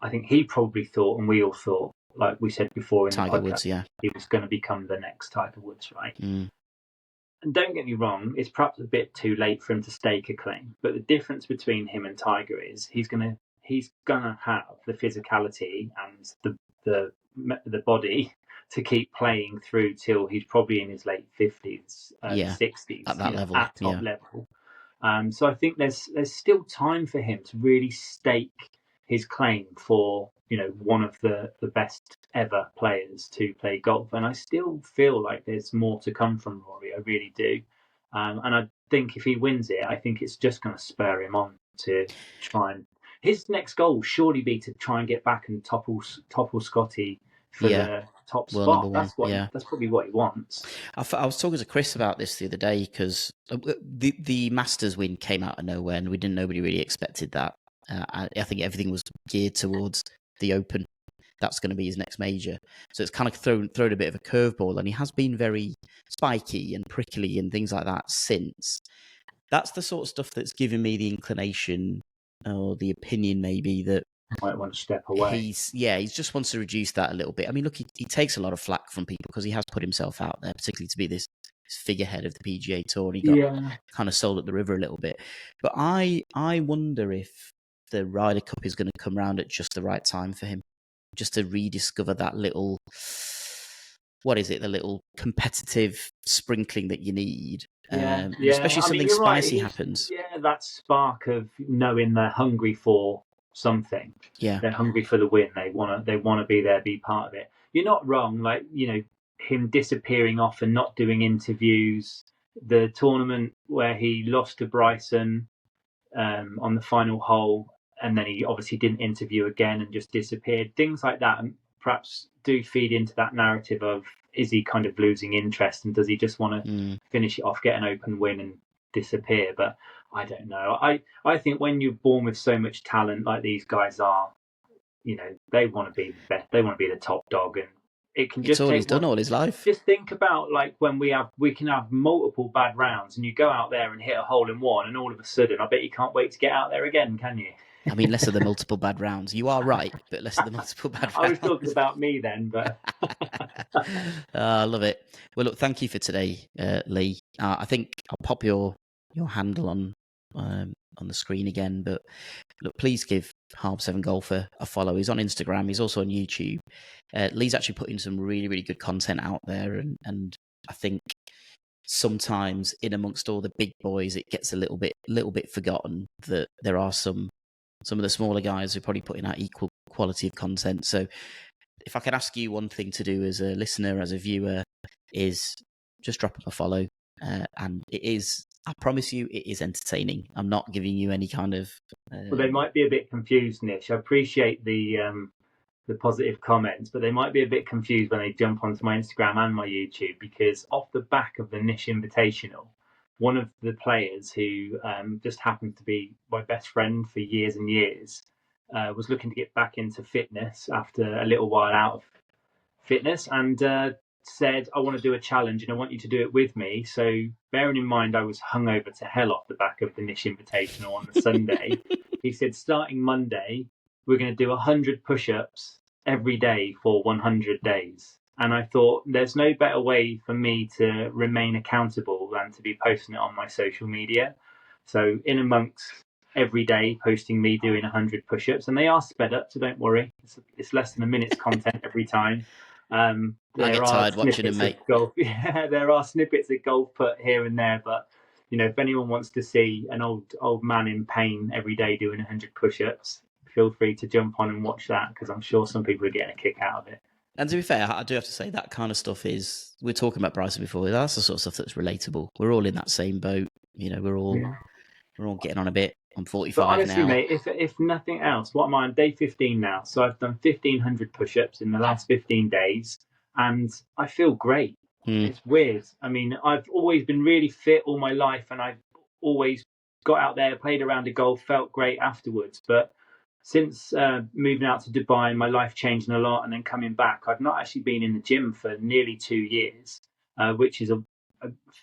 I think he probably thought, and we all thought, like we said before in Tiger the podcast, Woods, yeah, he was going to become the next Tiger Woods, right? Mm. And don't get me wrong, it's perhaps a bit too late for him to stake a claim. But the difference between him and Tiger is he's gonna have the physicality and the body to keep playing through till he's probably in his late 50s, 60s, at that level, at top level. So I think there's still time for him to really stake his claim for one of the best ever players to play golf, and I still feel like there's more to come from Rory. I really do, and I think if he wins it, I think it's just going to spur him on to try and. His next goal will surely be to try and get back and topple Scotty for top World spot. number one, yeah. That's probably what he wants. I was talking to Chris about this the other day because the Masters win came out of nowhere and nobody really expected that. I think everything was geared towards the Open. That's going to be his next major. So it's kind of thrown a bit of a curveball, and he has been very spiky and prickly and things like that since. That's the sort of stuff that's given me the inclination or the opinion maybe that might want to step away. He just wants to reduce that a little bit. I mean, look, he takes a lot of flack from people because he has put himself out there, particularly to be this figurehead of the PGA Tour. And he got kind of sold at the river a little bit. But I wonder if the Ryder Cup is going to come round at just the right time for him, just to rediscover that little, what is it, the little competitive sprinkling that you need. Especially something spicy happens. Yeah, that spark of knowing they're hungry for something. Yeah, they're hungry for the win. They want to be there, be part of it. You're not wrong. Like, him disappearing off and not doing interviews. The tournament where he lost to Bryson on the final hole, and then he obviously didn't interview again and just disappeared. Things like that, and perhaps do feed into that narrative of, is he kind of losing interest, and does he just want to finish it off, get an Open win and disappear? But I don't know. I think when you're born with so much talent like these guys are, they want to be the best. They want to be the top dog, and it can just. It's all he's done all his life. Just think about like when we can have multiple bad rounds, and you go out there and hit a hole in one, and all of a sudden, I bet you can't wait to get out there again, can you? I mean, less of the multiple bad rounds. You are right, but less of the multiple bad rounds. I was talking about me then, but I love it. Well, look, thank you for today, Lee. I think I'll pop your handle on the screen again, but look, please give Harb 7 Golfer a follow. He's on Instagram. He's also on YouTube. Lee's actually putting some really, really good content out there, and I think sometimes in amongst all the big boys, it gets a little bit forgotten that there are some of the smaller guys who are probably putting out equal quality of content. So if I can ask you one thing to do as a listener, as a viewer, is just drop them a follow. And it is, I promise you, it is entertaining. I'm not giving you any kind of... Well, they might be a bit confused, Nish. I appreciate the positive comments, but they might be a bit confused when they jump onto my Instagram and my YouTube, because off the back of the Nish Invitational, one of the players who just happens to be my best friend for years and years was looking to get back into fitness after a little while out of fitness, and said, I want to do a challenge and I want you to do it with me. So bearing in mind I was hungover to hell off the back of the Nish Invitational on the Sunday, he said, starting Monday, we're going to do 100 push-ups every day for 100 days. And I thought, there's no better way for me to remain accountable than to be posting it on my social media. So in amongst every day posting me doing 100 push-ups, and they are sped up, so don't worry. It's less than a minute's content every time. I get tired watching them, mate. Yeah, there are snippets of golf put here and there, but if anyone wants to see an old man in pain every day doing 100 push-ups, feel free to jump on and watch that, because I'm sure some people are getting a kick out of it. And to be fair, I do have to say that kind of stuff is, we're talking about Bryson before, that's the sort of stuff that's relatable. We're all in that same boat. We're all getting on a bit. I'm 45 but honestly, now. Mate, if nothing else, what am I on day 15 now? So I've done 1,500 push-ups in the last 15 days, and I feel great. It's weird. I mean, I've always been really fit all my life, and I've always got out there, played around a golf, felt great afterwards. But since moving out to Dubai, my life changing a lot, and then coming back, I've not actually been in the gym for nearly 2 years, which is a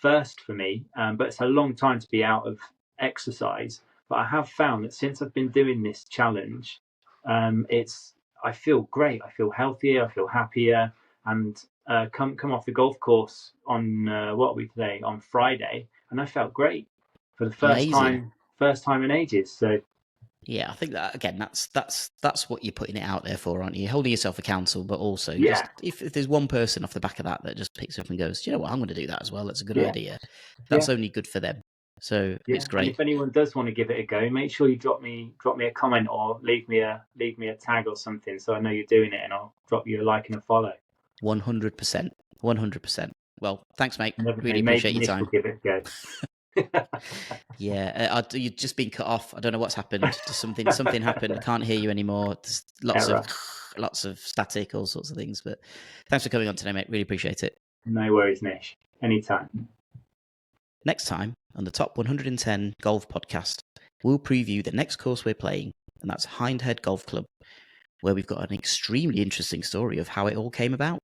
first for me. But it's a long time to be out of exercise. But I have found that since I've been doing this challenge, I feel great. I feel healthier. I feel happier. And come off the golf course on what are we today? On Friday, and I felt great for the first time in ages. So yeah, I think that again, that's what you're putting it out there for, aren't you? You're holding yourself accountable, but also just, if there's one person off the back of that just picks up and goes, you know what, I'm going to do that as well. That's a good idea. That's only good for them. So it's great. And if anyone does want to give it a go, make sure you drop me a comment or leave me a tag or something, so I know you're doing it, and I'll drop you a like and a follow. 100%. Well, thanks, mate. Really appreciate your time. Give it a go. You've just been cut off. I don't know what's happened. Something happened. I can't hear you anymore. There's lots of lots of static, all sorts of things. But thanks for coming on today, mate. Really appreciate it. No worries, Nish. Anytime. Next time on the Top 110 Golf Podcast, we'll preview the next course we're playing, and that's Hindhead Golf Club, where we've got an extremely interesting story of how it all came about.